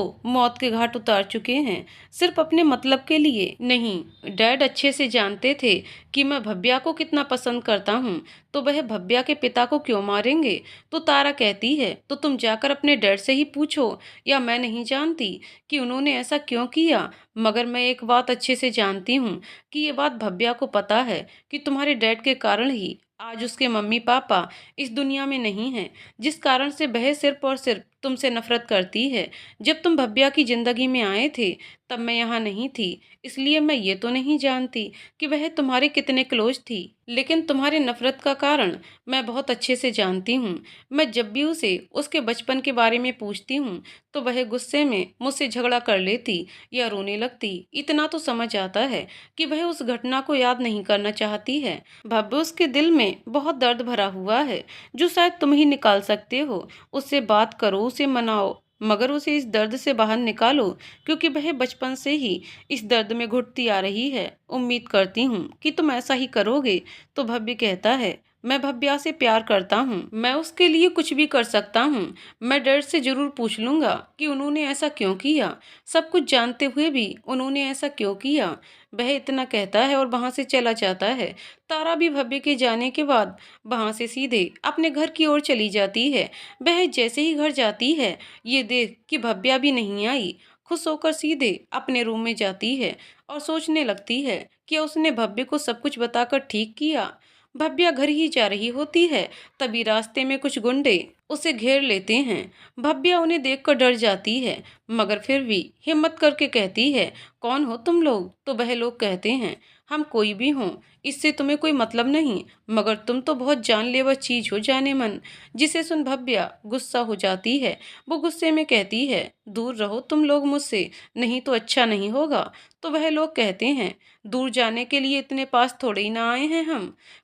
मौत के घाट उतार चुके हैं, सिर्फ अपने मतलब के लिए। नहीं, डैड अच्छे से जानते थे कि मैं भव्या को कितना पसंद करता हूँ, तो वह भव्या के पिता को क्यों मारेंगे? तो तारा कहती है, तो तुम जाकर अपने डैड से ही पूछो, या मैं नहीं जानती कि उन्होंने ऐसा क्यों किया। मगर मैं एक बात अच्छे से जानती हूँ कि ये बात भव्या को पता है कि तुम्हारे डैड के कारण ही आज उसके मम्मी पापा इस दुनिया में नहीं हैं, जिस कारण से वह सिर्फ और सिर्फ तुमसे नफरत करती है। जब तुम भव्या की जिंदगी में आए थे तब मैं यहाँ नहीं थी, इसलिए मैं ये तो नहीं जानती कि वह तुम्हारे कितने क्लोज थी, लेकिन तुम्हारे नफरत का कारण मैं बहुत अच्छे से जानती हूँ। मैं जब भी उसे उसके बचपन के बारे में पूछती हूँ तो वह गुस्से में मुझसे झगड़ा कर लेती या रोने लगती। इतना तो समझ आता है कि वह उस घटना को याद नहीं करना चाहती है। भव्य, उसके दिल में बहुत दर्द भरा हुआ है जो शायद तुम ही निकाल सकते हो। उससे बात करो, उसे मनाओ, मगर उसे इस दर्द से बाहर निकालो, क्योंकि वह बचपन से ही इस दर्द में घुटती आ रही है। उम्मीद करती हूँ कि तुम ऐसा ही करोगे। तो भव्य कहता है, मैं भव्या से प्यार करता हूँ, मैं उसके लिए कुछ भी कर सकता हूँ। मैं डैड से जरूर पूछ लूंगा कि उन्होंने ऐसा क्यों किया, सब कुछ जानते हुए भी उन्होंने ऐसा क्यों किया। वह इतना कहता है और वहां से चला जाता है। तारा भी भव्य के जाने के बाद वहां से सीधे अपने घर की ओर चली जाती है। वह जैसे ही घर जाती है, ये देख कि भव्या भी नहीं आई, खुश होकर सीधे अपने रूम में जाती है और सोचने लगती है कि उसने भव्य को सब कुछ बताकर ठीक किया। भव्या घर ही जा रही होती है, तभी रास्ते में कुछ गुंडे उसे घेर लेते हैं। भव्या उन्हें देखकर डर जाती है, मगर फिर भी हिम्मत करके कहती है, कौन हो तुम लोग? तो वह लोग कहते हैं, हम कोई भी हों, इससे तुम्हें कोई मतलब नहीं, मगर तुम तो बहुत जानलेवा चीज हो जाने मन। जिसे सुन भव्या गुस्सा हो जाती है। वो गुस्से में कहती है, दूर रहो तुम लोग मुझसे, नहीं तो अच्छा नहीं होगा। तो वह लोग कहते हैं, दूर जाने के लिए इतने पास थोड़े ही ना आए हैं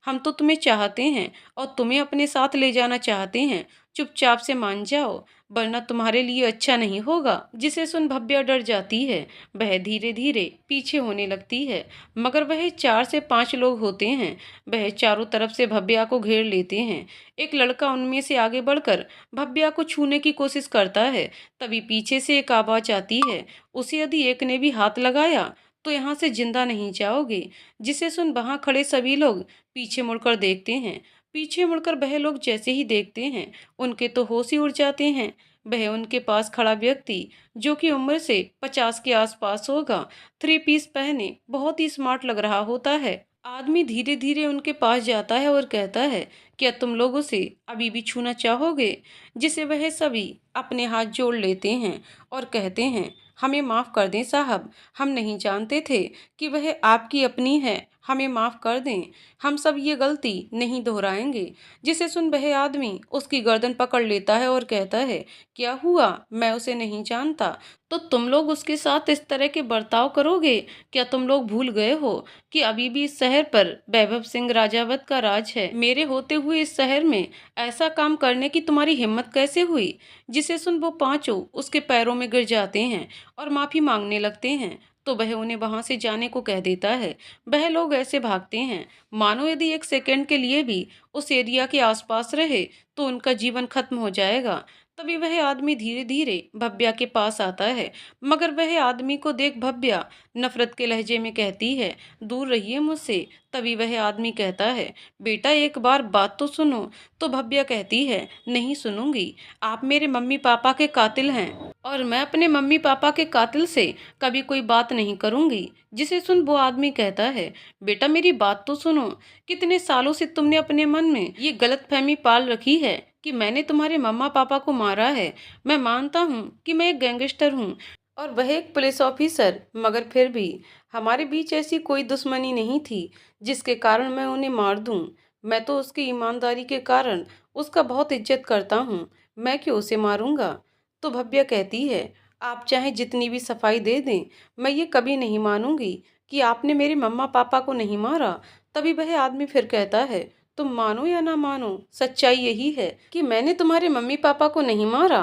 हम तो तुम्हें चाहते हैं और तुम्हें अपने साथ ले जाना चाहते हैं। चुपचाप से मान जाओ, वरना तुम्हारे लिए अच्छा नहीं होगा। जिसे सुन भव्या डर जाती है। वह धीरे धीरे पीछे होने लगती है, मगर वह 4 से 5 लोग होते हैं। वह चारों तरफ से भव्या को घेर लेते हैं। एक लड़का उनमें से आगे बढ़कर भव्या को छूने की कोशिश करता है। तभी पीछे से एक आवाज आती है, उसे यदि एक ने भी हाथ लगाया तो यहाँ से जिंदा नहीं जाओगे। जिसे सुन वहां खड़े सभी लोग पीछे मुड़कर देखते हैं। पीछे मुड़कर वह लोग जैसे ही देखते हैं, उनके तो होश ही उड़ जाते हैं। वह उनके पास खड़ा व्यक्ति, जो कि उम्र से 50 के आसपास होगा, 3 पीस पहने बहुत ही स्मार्ट लग रहा होता है। आदमी धीरे धीरे उनके पास जाता है और कहता है, क्या तुम लोग उसे अभी भी छूना चाहोगे? जिसे वह सभी अपने हाथ जोड़ लेते हैं और कहते हैं, हमें माफ़ कर दें साहब, हम नहीं जानते थे कि वह आपकी अपनी है, हमें माफ़ कर दें, हम सब ये गलती नहीं दोहराएंगे। जिसे सुन वह आदमी उसकी गर्दन पकड़ लेता है और कहता है, क्या हुआ? मैं उसे नहीं जानता, तो तुम लोग उसके साथ इस तरह के बर्ताव करोगे? क्या तुम लोग भूल गए हो कि अभी भी इस शहर पर वैभव सिंह राजावत का राज है? मेरे होते हुए इस शहर में ऐसा काम करने की तुम्हारी हिम्मत कैसे हुई? जिसे सुन वो पांचों उसके पैरों में गिर जाते हैं और माफी मांगने लगते हैं। तो वह उन्हें वहां से जाने को कह देता है। वह लोग ऐसे भागते हैं मानो यदि एक सेकंड के लिए भी उस एरिया के आसपास रहे तो उनका जीवन खत्म हो जाएगा। तभी वह आदमी धीरे धीरे भव्या के पास आता है, मगर वह आदमी को देख भव्या नफरत के लहजे में कहती है, दूर रहिए मुझसे। तभी वह आदमी कहता है, बेटा एक बार बात तो सुनो। तो भव्या कहती है, नहीं सुनूंगी, आप मेरे मम्मी पापा के कातिल हैं और मैं अपने मम्मी पापा के कातिल से कभी कोई बात नहीं करूंगी। जिसे सुन वो आदमी कहता है, बेटा मेरी बात तो सुनो, कितने सालों से तुमने अपने मन में ये गलतफहमी पाल रखी है कि मैंने तुम्हारे मम्मा पापा को मारा है। मैं मानता हूँ कि मैं एक गैंगस्टर हूँ और वह एक पुलिस ऑफिसर, मगर फिर भी हमारे बीच ऐसी कोई दुश्मनी नहीं थी जिसके कारण मैं उन्हें मार दूं। मैं तो उसकी ईमानदारी के कारण उसका बहुत इज्जत करता हूँ, मैं क्यों उसे मारूंगा? तो भव्या कहती है, आप चाहे जितनी भी सफाई दे दें, मैं ये कभी नहीं मानूंगी कि आपने मेरे मम्मा पापा को नहीं मारा। तभी वह आदमी फिर कहता है, तुम मानो या ना मानो, सच्चाई यही है कि मैंने तुम्हारे मम्मी पापा को नहीं मारा।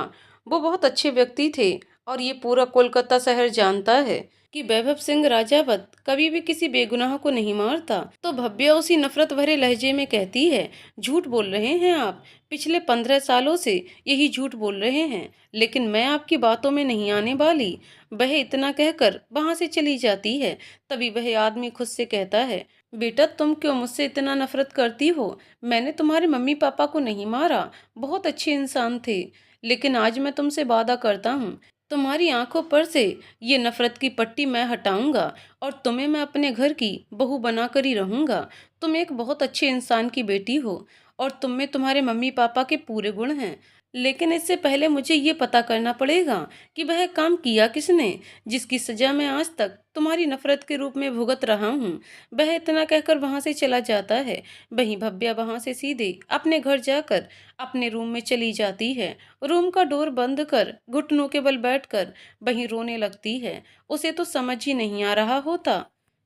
वो बहुत अच्छे व्यक्ति थे और ये पूरा कोलकाता शहर जानता है कि वैभव सिंह राजावत कभी भी किसी बेगुनाह को नहीं मारता। तो भव्या उसी नफरत भरे लहजे में कहती है, झूठ बोल रहे हैं आप, पिछले 15 सालों से यही झूठ बोल रहे हैं, लेकिन मैं आपकी बातों में नहीं आने वाली। वह इतना कहकर वहां से चली जाती है। तभी वह आदमी खुद से कहता है, बेटा तुम क्यों मुझसे इतना नफरत करती हो? मैंने तुम्हारे मम्मी पापा को नहीं मारा, बहुत अच्छे इंसान थे, लेकिन आज मैं तुमसे वादा करता हूँ, तुम्हारी आंखों पर से ये नफरत की पट्टी मैं हटाऊंगा और तुम्हें मैं अपने घर की बहू बनाकर ही रहूंगा। तुम एक बहुत अच्छे इंसान की बेटी हो और तुम में तुम्हारे मम्मी पापा के पूरे गुण हैं, लेकिन इससे पहले मुझे ये पता करना पड़ेगा कि वह काम किया किसने जिसकी सजा मैं आज तक तुम्हारी नफरत के रूप में भुगत रहा हूँ। वह इतना कहकर वहां से चला जाता है। वहीं भव्या वहां से सीधे अपने घर जाकर अपने रूम में चली जाती है। रूम का डोर बंद कर घुटनों के बल बैठकर वहीं रोने लगती है। उसे तो समझ ही नहीं आ रहा होता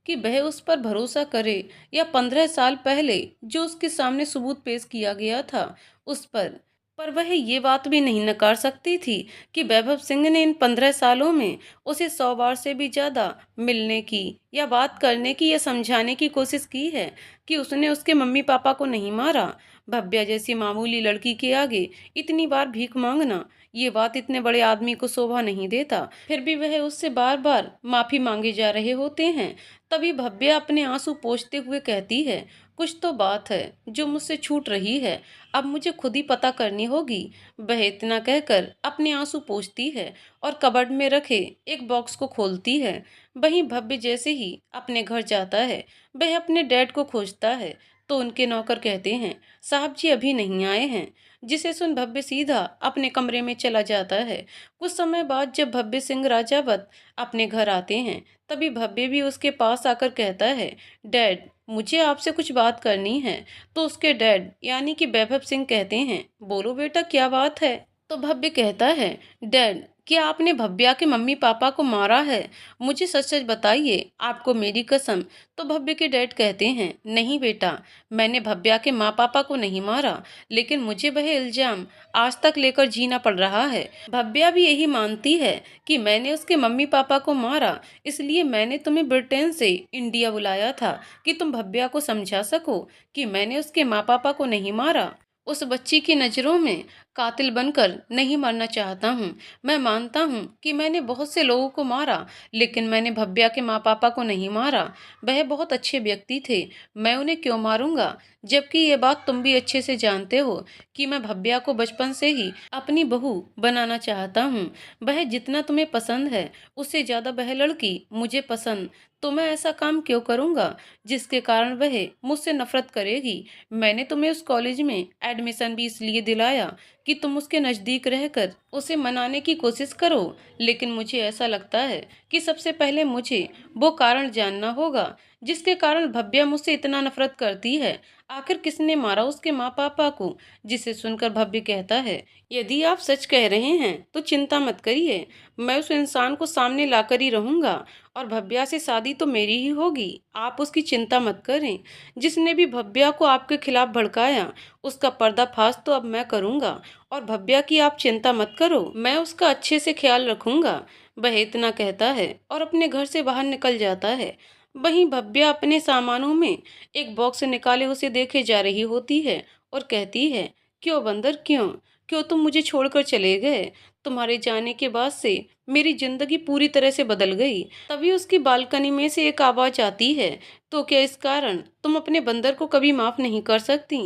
कि वह उस पर भरोसा करे या 15 साल पहले जो उसके सामने सबूत पेश किया गया था उस पर वह ये बात भी नहीं नकार सकती थी कि वैभव सिंह ने इन 15 सालों में उसे 100 बार से भी ज्यादा मिलने की या बात करने की या समझाने की कोशिश की है कि उसने उसके मम्मी पापा को नहीं मारा। भव्या जैसी मामूली लड़की के आगे इतनी बार भीख मांगना, ये बात इतने बड़े आदमी को शोभा नहीं देता। फिर भी वह उससे बार बार माफी मांगे जा रहे होते हैं। तभी भव्या अपने आंसू पोंछते हुए कहती है, कुछ तो बात है जो मुझसे छूट रही है, अब मुझे खुद ही पता करनी होगी। वह इतना कहकर अपने आंसू पोंछती है और कबर्ड में रखे एक बॉक्स को खोलती है। वहीं भव्य जैसे ही अपने घर जाता है, वह अपने डैड को खोजता है। तो उनके नौकर कहते हैं, साहब जी अभी नहीं आए हैं। जिसे सुन भव्य सीधा अपने कमरे में चला जाता है। कुछ समय बाद जब भव्य सिंह राजावत अपने घर आते हैं, तभी भव्य भी उसके पास आकर कहता है, डैड मुझे आपसे कुछ बात करनी है। तो उसके डैड यानी कि वैभव सिंह कहते हैं, बोलो बेटा क्या बात है। तो भव्य कहता है, डैड क्या आपने भव्या के मम्मी पापा को मारा है? मुझे सच सच बताइए, आपको मेरी कसम। तो भव्य के डैड कहते हैं, नहीं बेटा, मैंने भव्या के माँ पापा को नहीं मारा, लेकिन मुझे वह इल्जाम आज तक लेकर जीना पड़ रहा है। भव्या भी यही मानती है कि मैंने उसके मम्मी पापा को मारा, इसलिए मैंने तुम्हें ब्रिटेन से इंडिया बुलाया था कि तुम भव्या को समझा सको कि मैंने उसके माँ पापा को नहीं मारा। उस बच्ची की नज़रों में कातिल बनकर नहीं मरना चाहता हूँ। मैं मानता हूँ कि मैंने बहुत से लोगों को मारा, लेकिन मैंने भव्या के माँ पापा को नहीं मारा। वह बहुत अच्छे व्यक्ति थे, मैं उन्हें क्यों मारूंगा? जबकि ये बात तुम भी अच्छे से जानते हो कि मैं भव्या को बचपन से ही अपनी बहू बनाना चाहता हूँ। वह जितना तुम्हें पसंद है, उससे ज़्यादा वह लड़की मुझे पसंद। तो मैं ऐसा काम क्यों करूँगा जिसके कारण वह मुझसे नफरत करेगी? मैंने तुम्हें उस कॉलेज में एडमिशन भी इसलिए दिलाया कि तुम उसके नज़दीक रहकर उसे मनाने की कोशिश करो, लेकिन मुझे ऐसा लगता है कि सबसे पहले मुझे वो कारण जानना होगा जिसके कारण भव्या मुझसे इतना नफरत करती है। आखिर किसने मारा उसके माँ पापा को? जिसे सुनकर भव्य कहता है, यदि आप सच कह रहे हैं तो चिंता मत करिए, मैं उस इंसान को सामने लाकर ही रहूंगा और भव्या से शादी तो मेरी ही होगी, आप उसकी चिंता मत करें। जिसने भी भव्या को आपके खिलाफ भड़काया, उसका पर्दाफाश तो अब मैं करूंगा, और भव्या की आप चिंता मत करो, मैं उसका अच्छे से ख्याल रखूंगा। वह इतना कहता है और अपने घर से बाहर निकल जाता है। वहीं भव्या अपने सामानों में एक बॉक्स निकाले उसे देखे जा रही होती है और कहती है, क्यों बंदर क्यों? क्यों तुम मुझे छोड़कर चले गए? तुम्हारे जाने के बाद से मेरी जिंदगी पूरी तरह से बदल गई। तभी उसकी बालकनी में से एक आवाज आती है, तो क्या इस कारण तुम अपने बंदर को कभी माफ नहीं कर सकती?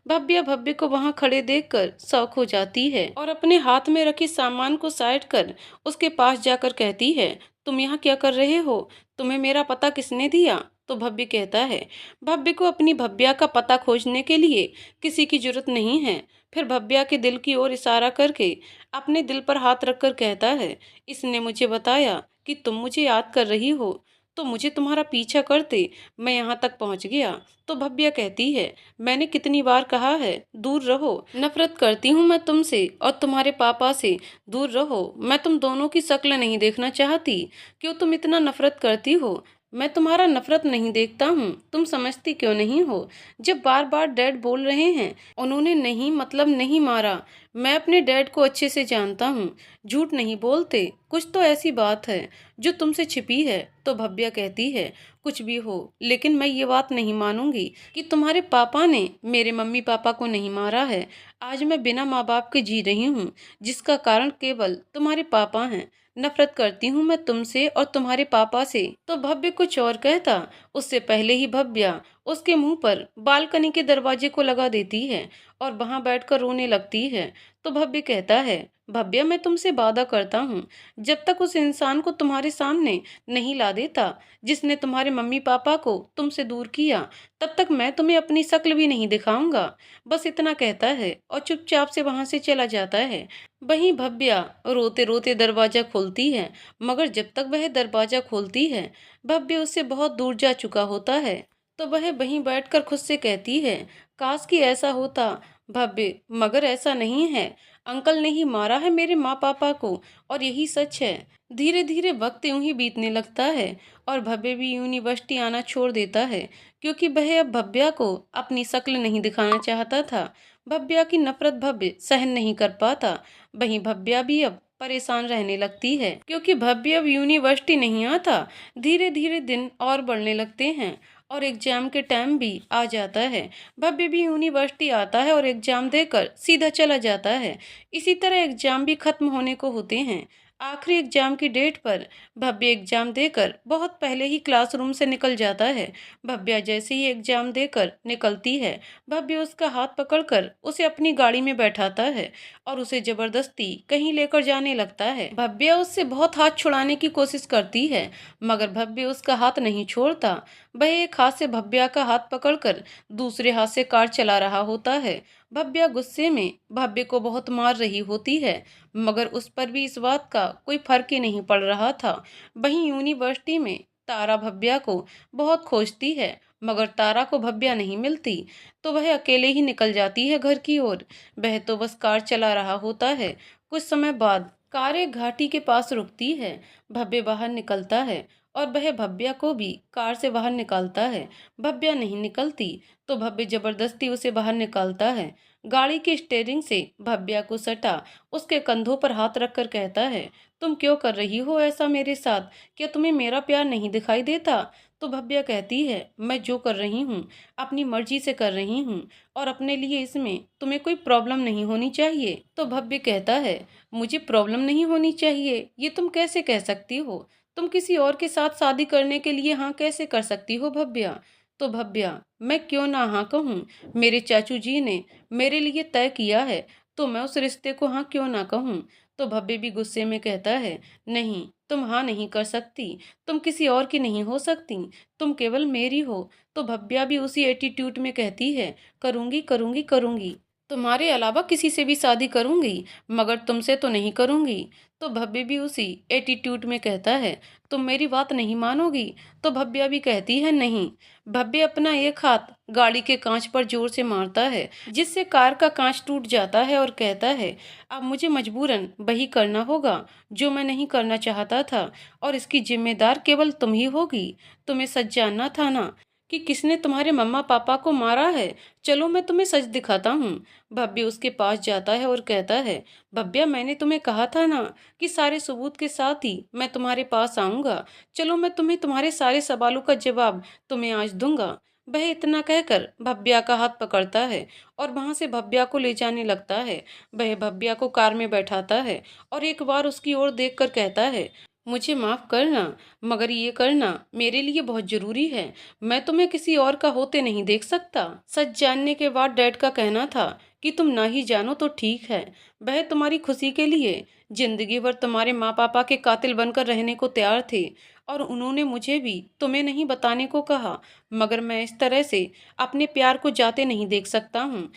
भव्य को वहां खड़े देखकर शौक हो जाती है और अपने हाथ में रखे सामान को साइड कर उसके पास जाकर कहती है, तुम यहाँ क्या कर रहे हो? तुम्हें मेरा पता किसने दिया? तो भव्य कहता है, भव्य को अपनी भव्या का पता खोजने के लिए किसी की जरूरत नहीं है। फिर भव्या के दिल की ओर इशारा करके अपने दिल पर हाथ रखकर कहता है, इसने मुझे बताया कि तुम मुझे याद कर रही हो, तो मुझे तुम्हारा पीछा करते मैं यहाँ तक पहुँच गया। तो भव्या कहती है, मैंने कितनी बार कहा है दूर रहो, नफरत करती हूँ मैं तुमसे और तुम्हारे पापा से, दूर रहो, मैं तुम दोनों की शक्ल नहीं देखना चाहती। क्यों तुम इतना नफरत करती हो? मैं तुम्हारा नफरत नहीं देखता हूँ, तुम समझती क्यों नहीं हो? जब बार बार डैड बोल रहे हैं उन्होंने नहीं मतलब नहीं मारा, मैं अपने डैड को अच्छे से जानता हूँ, झूठ नहीं बोलते, कुछ तो ऐसी बात है जो तुमसे छिपी है। तो भव्या कहती है, कुछ भी हो, लेकिन मैं ये बात नहीं मानूंगी कि तुम्हारे पापा ने मेरे मम्मी पापा को नहीं मारा है। आज मैं बिना माँ बाप के जी रही हूँ, जिसका कारण केवल तुम्हारे पापा हैं। नफरत करती हूँ मैं तुमसे और तुम्हारे पापा से। तो भव्य कुछ और कहता उससे पहले ही भव्या उसके मुंह पर बालकनी के दरवाजे को लगा देती है और वहां बैठकर रोने लगती है। तो भव्य कहता है, भव्या मैं तुमसे वादा करता हूँ, जब तक उस इंसान को तुम्हारे सामने नहीं ला देता जिसने तुम्हारे मम्मी पापा को तुमसे दूर किया, तब तक मैं तुम्हें अपनी शक्ल भी नहीं दिखाऊंगा। बस इतना कहता है और चुपचाप से वहां से चला जाता है। वहीं भव्या रोते रोते दरवाजा खोलती है, मगर जब तक वह दरवाजा खोलती है भव्य उससे बहुत दूर जा चुका होता है। तो वह वहीं बैठकर खुद से कहती है, काश कि ऐसा होता भव्य, मगर ऐसा नहीं है। अंकल ने ही मारा है मेरे माँ पापा को और यही सच है। धीरे धीरे वक्त यूं ही बीतने लगता है और भव्य भी यूनिवर्सिटी आना छोड़ देता है, क्योंकि वह अब भव्या को अपनी शक्ल नहीं दिखाना चाहता था। भव्या की नफरत भव्य सहन नहीं कर पाता। वहीं भव्या भी अब परेशान रहने लगती है, क्योंकि भव्य अब यूनिवर्सिटी नहीं आता। धीरे धीरे दिन और बढ़ने लगते हैं और एग्जाम के टाइम भी आ जाता है। भव्य भी यूनिवर्सिटी आता है और एग्जाम देकर सीधा चला जाता है। इसी तरह एग्जाम भी खत्म होने को होते हैं। आखिरी एग्जाम की डेट पर भव्य एग्जाम देकर बहुत पहले ही क्लासरूम से निकल जाता है। भव्या जैसे ही एग्जाम देकर निकलती है, भव्य उसका हाथ पकड़कर उसे अपनी गाड़ी में बैठाता है और उसे जबरदस्ती कहीं लेकर जाने लगता है। भव्या उससे बहुत हाथ छुड़ाने की कोशिश करती है, मगर भव्य उसका हाथ नहीं छोड़ता। वह एक हाथ से भव्या का हाथ पकड़कर दूसरे हाथ से कार चला रहा होता है। भव्या गुस्से में भव्य को बहुत मार रही होती है, मगर उस पर भी इस बात का कोई फर्क ही नहीं पड़ रहा था। वहीं यूनिवर्सिटी में तारा भव्या को बहुत खोजती है, मगर तारा को भव्या नहीं मिलती, तो वह अकेले ही निकल जाती है घर की ओर। वह तो बस कार चला रहा होता है। कुछ समय बाद कार एक घाटी के पास रुकती है। भव्य बाहर निकलता है और वह भव्या को भी कार से बाहर निकालता है। भव्या नहीं निकलती, तो भव्य जबरदस्ती उसे बाहर निकालता है। गाड़ी के स्टीयरिंग से भव्या को सटा उसके कंधों पर हाथ रखकर कहता है, तुम क्यों कर रही हो ऐसा मेरे साथ? क्या तुम्हें मेरा प्यार नहीं दिखाई देता? तो भव्या कहती है, मैं जो कर रही हूँ अपनी मर्जी से कर रही हूँ और अपने लिए इसमें तुम्हें कोई प्रॉब्लम नहीं होनी चाहिए। तो भव्य कहता है, मुझे प्रॉब्लम नहीं होनी चाहिए, ये तुम कैसे कह सकती हो? तुम किसी और के साथ शादी करने के लिए हाँ कैसे कर सकती हो भव्या? तो भव्या, मैं क्यों ना हाँ कहूँ? मेरे चाचू जी ने मेरे लिए तय किया है, तो मैं उस रिश्ते को हाँ क्यों ना कहूँ? तो भव्य भी गुस्से में कहता है, नहीं, तुम हाँ नहीं कर सकती, तुम किसी और की नहीं हो सकती, तुम केवल मेरी हो। तो भव्या भी उसी एटीट्यूड में कहती है, करूँगी करूँगी करूँगी, तुम्हारे अलावा किसी से भी शादी करूँगी, मगर तुमसे तो नहीं करूँगी। तो भव्य भी उसी एटीट्यूड में कहता है, तुम मेरी बात नहीं मानोगी? तो भव्या भी कहती है, नहीं। भव्य अपना एक हाथ गाड़ी के कांच पर जोर से मारता है, जिससे कार का कांच टूट जाता है और कहता है, अब मुझे मजबूरन वही करना होगा जो मैं नहीं करना चाहता था, और इसकी जिम्मेदार केवल तुम ही होगी। तुम्हें सच जानना था ना कि किसने तुम्हारे मम्मा पापा को मारा है? चलो मैं तुम्हें सच दिखाता हूँ। भव्य उसके पास जाता है और कहता है, भव्या, मैंने तुम्हें कहा था ना कि सारे सबूत के साथ ही मैं तुम्हारे पास आऊँगा। चलो मैं तुम्हें तुम्हारे सारे सवालों का जवाब तुम्हें आज दूंगा। वह इतना कहकर भव्या का हाथ पकड़ता है और वहां से भव्या को ले जाने लगता है। वह भव्या को कार में बैठाता है और एक बार उसकी ओर देखकर कहता है, मुझे माफ करना, मगर ये करना मेरे लिए बहुत जरूरी है। मैं तुम्हें किसी और का होते नहीं देख सकता। सच जानने के बाद डैड का कहना था कि तुम ना ही जानो तो ठीक है। वह तुम्हारी खुशी के लिए जिंदगी भर तुम्हारे माँ पापा के कातिल बनकर रहने को तैयार थे, और उन्होंने मुझे भी तुम्हें नहीं बताने को कहा, मगर मैं इस तरह से अपने प्यार को जाते नहीं देख सकता हूँ,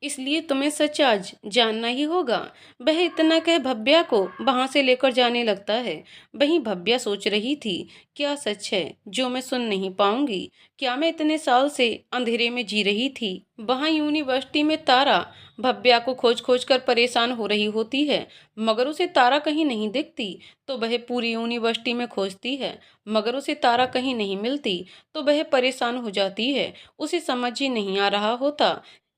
इसलिए तुम्हें सच आज जानना ही होगा। वह इतना कह भव्या को वहां से लेकर जाने लगता है। वहीं भव्या सोच रही थी, क्या सच है जो मैं सुन नहीं पाऊंगी? क्या मैं इतने साल से अंधेरे में जी रही थी? वहां यूनिवर्सिटी में तारा भव्या को खोज खोज कर परेशान हो रही होती है, मगर उसे तारा कहीं नहीं दिखती। तो वह पूरी यूनिवर्सिटी में खोजती है, मगर उसे तारा कहीं नहीं मिलती। तो वह परेशान हो जाती है। उसे समझ ही नहीं आ रहा होता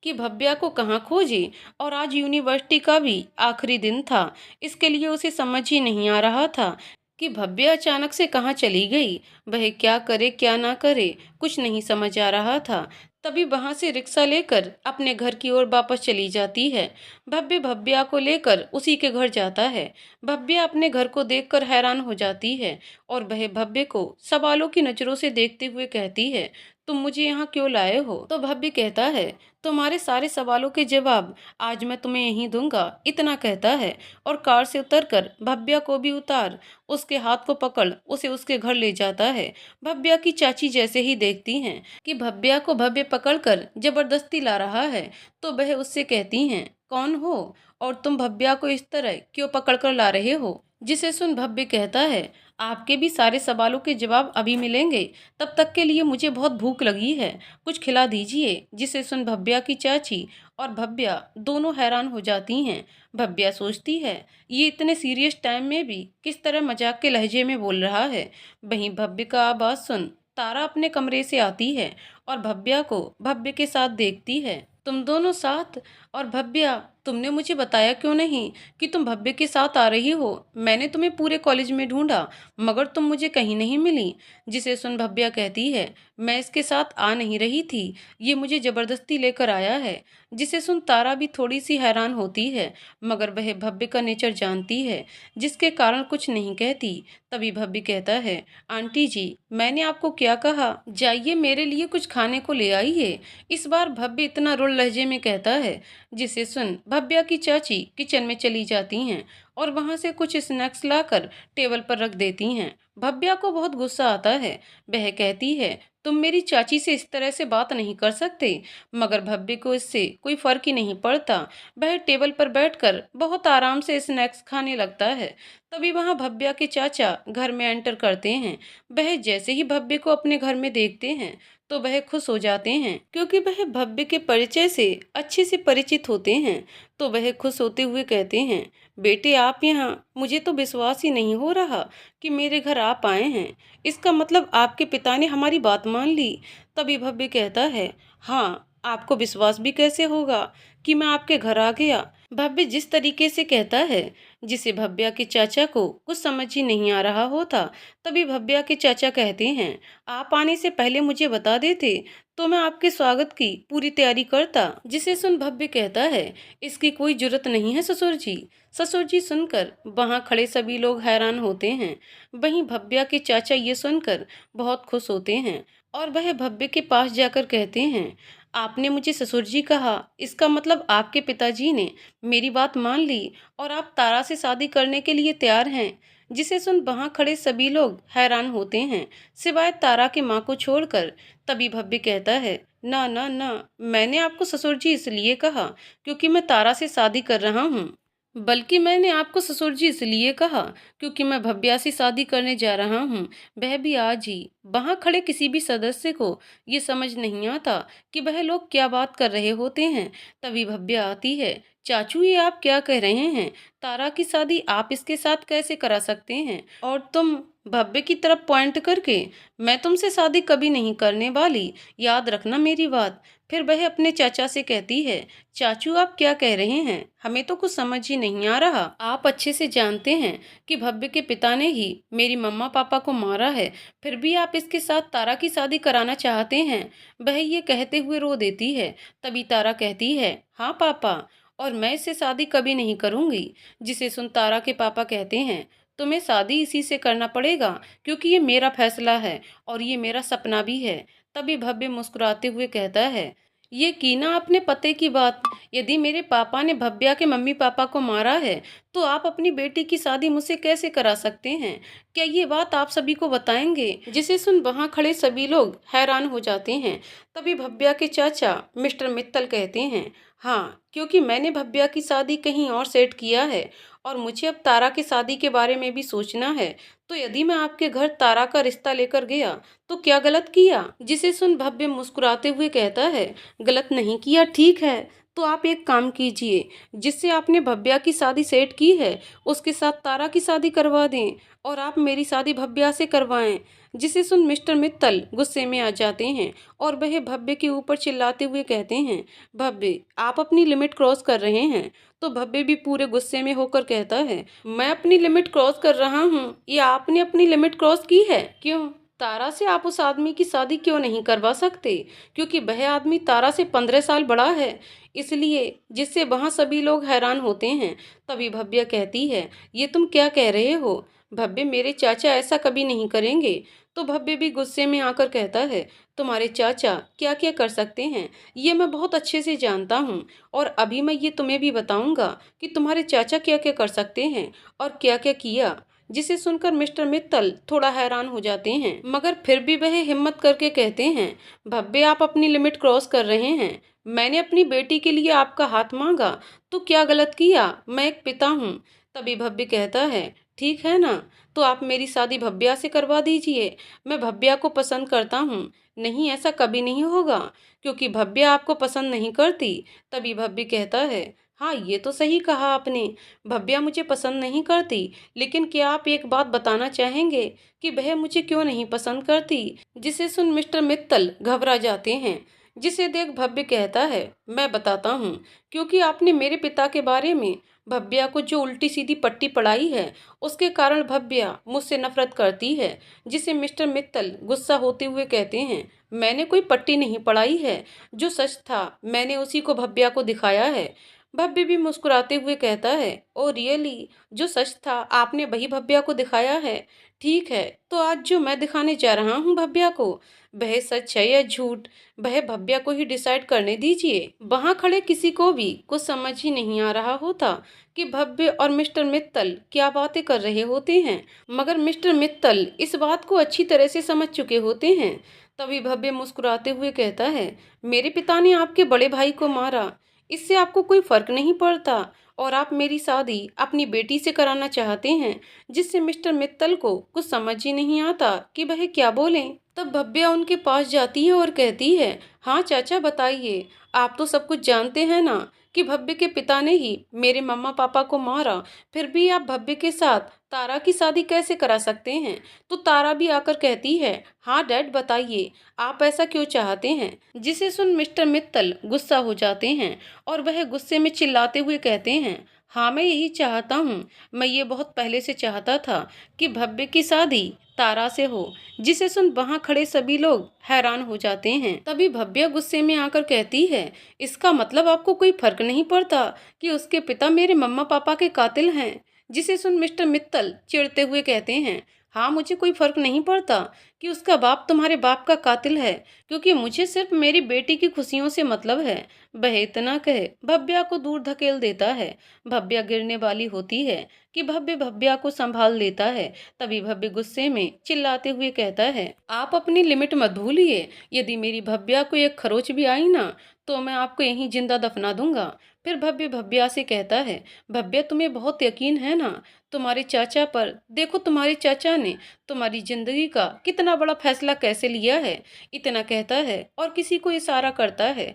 कि भव्या को कहाँ खोजे, और आज यूनिवर्सिटी का भी आखिरी दिन था। इसके लिए उसे समझ ही नहीं आ रहा था कि भव्या अचानक से कहाँ चली गई। वह क्या करे क्या ना करे, कुछ नहीं समझ आ रहा था। तभी वहां से रिक्शा लेकर अपने घर की ओर वापस चली जाती है। भव्य भव्या को लेकर उसी के घर जाता है। भव्या अपने घर को देखकर हैरान हो जाती है और वह भव्य को सवालों की नजरों से देखते हुए कहती है, तुम मुझे यहाँ क्यों लाए हो? तो भव्य कहता है, तुम्हारे सारे सवालों के जवाब आज मैं तुम्हें यहीं दूंगा, इतना कहता है और कार से उतरकर भव्या को भी उतार उसके हाथ को पकड़ उसे उसके घर ले जाता है। भव्या की चाची जैसे ही देखती हैं कि भव्या को भव्य पकड़कर जबरदस्ती ला रहा है, तो वह उससे कहती हैं, कौन हो और तुम भव्या को इस तरह क्यों पकड़कर ला रहे हो? जिसे सुन भव्य कहता है, आपके भी सारे सवालों के जवाब अभी मिलेंगे, तब तक के लिए मुझे बहुत भूख लगी है, कुछ खिला दीजिए। जिसे सुन भव्या की चाची और भव्या दोनों हैरान हो जाती हैं। भव्या सोचती है, ये इतने सीरियस टाइम में भी किस तरह मजाक के लहजे में बोल रहा है। वहीं भव्य का आवाज सुन तारा अपने कमरे से आती है और भव्या को भव्य के साथ देखती है। तुम दोनों साथ? और भव्या, तुमने मुझे बताया क्यों नहीं कि तुम भव्य के साथ आ रही हो? मैंने तुम्हें पूरे कॉलेज में ढूंढा मगर तुम मुझे कहीं नहीं मिली। जिसे सुन भव्या कहती है, मैं इसके साथ आ नहीं रही थी, ये मुझे जबरदस्ती लेकर आया है। जिसे सुन तारा भी थोड़ी सी हैरान होती है मगर वह भव्य का नेचर जानती है, जिसके कारण कुछ नहीं कहती। तभी भव्य कहता है, आंटी जी, मैंने आपको क्या कहा? जाइए मेरे लिए कुछ खाने को ले आइए। इस बार भव्य इतना रुड़ लहजे में कहता है। जिसे सुन भव्या की चाची किचन में चली जाती हैं और वहां से कुछ स्नैक्स लाकर टेबल पर रख देती हैं। भव्या को बहुत गुस्सा आता है। वह कहती है, तुम मेरी चाची से इस तरह से बात नहीं कर सकते। मगर भव्य को इससे कोई फर्क ही नहीं पड़ता। वह टेबल पर बैठकर बहुत आराम से स्नैक्स खाने लगता है। तभी वहां भव्या के चाचा घर में एंटर करते हैं। वह जैसे ही भव्य को अपने घर में देखते हैं तो वह खुश हो जाते हैं, क्योंकि वह भव्य के परिचय से अच्छे से परिचित होते हैं। तो वह खुश होते हुए कहते हैं, बेटे आप यहाँ, मुझे तो विश्वास ही नहीं हो रहा कि मेरे घर आप आए हैं। इसका मतलब आपके पिता ने हमारी बात मान ली। तभी भव्य कहता है, हाँ, आपको विश्वास भी कैसे होगा कि मैं आपके घर आ गया? भव्य जिस तरीके से कहता है, जिसे भव्या के चाचा को कुछ समझ ही नहीं आ रहा होता। तभी भव्या के चाचा कहते हैं, आप आने से पहले मुझे बता देते तो मैं आपके स्वागत की पूरी तैयारी करता। जिसे सुन भव्य कहता है, इसकी कोई जरूरत नहीं है ससुर जी। ससुर जी सुनकर वहां खड़े सभी लोग हैरान होते हैं। वहीं भव्या के चाचा ये सुनकर बहुत खुश होते हैं और वह भव्य के पास जाकर कहते हैं, आपने मुझे ससुर जी कहा, इसका मतलब आपके पिताजी ने मेरी बात मान ली और आप तारा से शादी करने के लिए तैयार हैं। जिसे सुन वहां खड़े सभी लोग हैरान होते हैं, सिवाय तारा की माँ को छोड़कर। तभी भव्य कहता है, ना ना ना, मैंने आपको ससुर जी इसलिए कहा क्योंकि मैं तारा से शादी कर रहा हूँ, बल्कि मैंने आपको ससुर जी इसलिए कहा क्योंकि मैं भव्या से शादी करने जा रहा हूँ, वह भी आज ही। वहां खड़े किसी भी सदस्य को ये समझ नहीं आता कि वह लोग क्या बात कर रहे होते हैं। तभी भव्या आती है, चाचू ये आप क्या कह रहे हैं? तारा की शादी आप इसके साथ कैसे करा सकते हैं? और तुम भव्य की तरफ पॉइंट करके, मैं तुमसे शादी कभी नहीं करने वाली, याद रखना मेरी बात। फिर वह अपने चाचा से कहती है, चाचू आप क्या कह रहे हैं? हमें तो कुछ समझ ही नहीं आ रहा। आप अच्छे से जानते हैं कि भव्य के पिता ने ही मेरी मम्मा पापा को मारा है, फिर भी आप इसके साथ तारा की शादी कराना चाहते हैं? वह ये कहते हुए रो देती है। तभी तारा कहती है, हाँ पापा, और मैं इससे शादी कभी नहीं करूंगी। जिसे सुन तारा के पापा कहते हैं, तुम्हें शादी इसी से करना पड़ेगा क्योंकि ये मेरा फैसला है और ये मेरा सपना भी है। तभी भव्य मुस्कुराते हुए कहता है, ये की ना अपने पते की बात। यदि मेरे पापा ने भव्या के मम्मी पापा को मारा है तो आप अपनी बेटी की शादी मुझसे कैसे करा सकते हैं? क्या ये बात आप सभी को बताएंगे? जिसे सुन वहां खड़े सभी लोग हैरान हो जाते हैं। तभी भव्या के चाचा मिस्टर मित्तल कहते हैं, हाँ, क्योंकि मैंने भव्या की शादी कहीं और सेट किया है और मुझे अब तारा की शादी के बारे में भी सोचना है। तो यदि मैं आपके घर तारा का रिश्ता लेकर गया तो क्या गलत किया? जिसे सुन भव्य मुस्कुराते हुए कहता है, गलत नहीं किया, ठीक है। तो आप एक काम कीजिए, जिससे आपने भव्या की शादी सेट की है उसके साथ तारा की शादी करवा दें और आप मेरी शादी भव्या से करवाएं। जिसे सुन मिस्टर मित्तल गुस्से में आ जाते हैं और वह भव्य के ऊपर चिल्लाते हुए कहते हैं, भव्य आप अपनी लिमिट क्रॉस कर रहे हैं। तो भव्य भी पूरे गुस्से में होकर कहता है, मैं अपनी लिमिट क्रॉस कर रहा हूँ या आपने अपनी लिमिट क्रॉस की है? क्यों? तारा से आप उस आदमी की शादी क्यों नहीं करवा सकते? क्योंकि वह आदमी तारा से 15 साल बड़ा है, इसलिए। जिससे वहां सभी लोग हैरान होते हैं। तभी भव्य कहती है, ये तुम क्या कह रहे हो? भव्य, मेरे चाचा ऐसा कभी नहीं करेंगे। तो भव्य भी गुस्से में आकर कहता है, तुम्हारे चाचा क्या क्या कर सकते हैं ये मैं बहुत अच्छे से जानता हूँ, और अभी मैं ये तुम्हें भी बताऊंगा कि तुम्हारे चाचा क्या क्या कर सकते हैं और क्या क्या किया। जिसे सुनकर मिस्टर मित्तल थोड़ा हैरान हो जाते हैं, मगर फिर भी वह हिम्मत करके कहते हैं, भव्य आप अपनी लिमिट क्रॉस कर रहे हैं। मैंने अपनी बेटी के लिए आपका हाथ मांगा तो क्या गलत किया? मैं एक पिता हूँ। तभी भव्य कहता है, ठीक है ना, तो आप मेरी शादी भव्या से करवा दीजिए। मैं भव्या को पसंद करता हूँ। नहीं, ऐसा कभी नहीं होगा क्योंकि भव्या आपको पसंद नहीं करती। तभी भव्य कहता है, हाँ, ये तो सही कहा आपने, भव्या मुझे पसंद नहीं करती, लेकिन क्या आप एक बात बताना चाहेंगे कि वह मुझे क्यों नहीं पसंद करती? जिसे सुन मिस्टर मित्तल घबरा जाते हैं, जिसे देख भव्य कहता है, मैं बताता हूँ, क्योंकि आपने मेरे पिता के बारे में भव्या को जो उल्टी सीधी पट्टी पढ़ाई है, उसके कारण भव्या मुझसे नफरत करती है। जिसे मिस्टर मित्तल गुस्सा होते हुए कहते हैं, मैंने कोई पट्टी नहीं पढ़ाई है, जो सच था मैंने उसी को भव्या को दिखाया है। भव्य भी मुस्कुराते हुए कहता है, ओ रियली, जो सच था आपने वही भव्या को दिखाया है। ठीक है, तो आज जो मैं दिखाने जा रहा हूँ भव्या को, वह सच है या झूठ, वह भव्या को ही डिसाइड करने दीजिए। वहां खड़े किसी को भी कुछ समझ ही नहीं आ रहा होता कि भव्य और मिस्टर मित्तल क्या बातें कर रहे होते हैं, मगर मिस्टर मित्तल इस बात को अच्छी तरह से समझ चुके होते हैं। तभी भव्य मुस्कुराते हुए कहता है, मेरे पिता ने आपके बड़े भाई को मारा, इससे आपको कोई फर्क नहीं पड़ता, और आप मेरी शादी अपनी बेटी से कराना चाहते हैं, जिससे मिस्टर मित्तल को कुछ समझ ही नहीं आता कि वह क्या बोलें। तब भव्या उनके पास जाती है और कहती है, हाँ चाचा बताइए, आप तो सब कुछ जानते हैं ना कि भव्य के पिता ने ही मेरे मम्मा पापा को मारा, फिर भी आप भव्य के साथ तारा की शादी कैसे करा सकते हैं। तो तारा भी आकर कहती है, हाँ डैड बताइए, आप ऐसा क्यों चाहते हैं। जिसे सुन मिस्टर मित्तल गुस्सा हो जाते हैं और वह गुस्से में चिल्लाते हुए कहते हैं, हाँ मैं यही चाहता हूँ, मैं ये बहुत पहले से चाहता था कि भव्य की शादी तारा से हो। जिसे सुन वहां खड़े सभी लोग हैरान हो जाते हैं। तभी भव्या गुस्से में आकर कहती है, इसका मतलब आपको कोई फर्क नहीं पड़ता कि उसके पिता मेरे मम्मा पापा के कातिल हैं। जिसे सुन मिस्टर मित्तल चिढ़ते हुए कहते हैं, हाँ मुझे कोई फर्क नहीं पड़ता कि उसका बाप तुम्हारे बाप का कातिल है, क्योंकि मुझे सिर्फ मेरी बेटी की खुशियों से मतलब है। वह इतना कहे भव्या को दूर धकेल देता है। भव्या गिरने वाली होती है कि भव्य भव्या को संभाल लेता है। तभी भव्य गुस्से में चिल्लाते हुए कहता है, आप अपनी लिमिट मत भूलिए, यदि मेरी भव्या को एक खरोच भी आई ना, तो मैं आपको यहीं जिंदा दफना दूंगा। फिर भव्य भव्या से कहता है, भव्या तुम्हें बहुत यकीन है ना तुम्हारे चाचा पर, देखो तुम्हारे चाचा ने तुम्हारी जिंदगी का कितना बड़ा फैसला कैसे लिया है। इतना कहता है और किसी को इशारा करता है।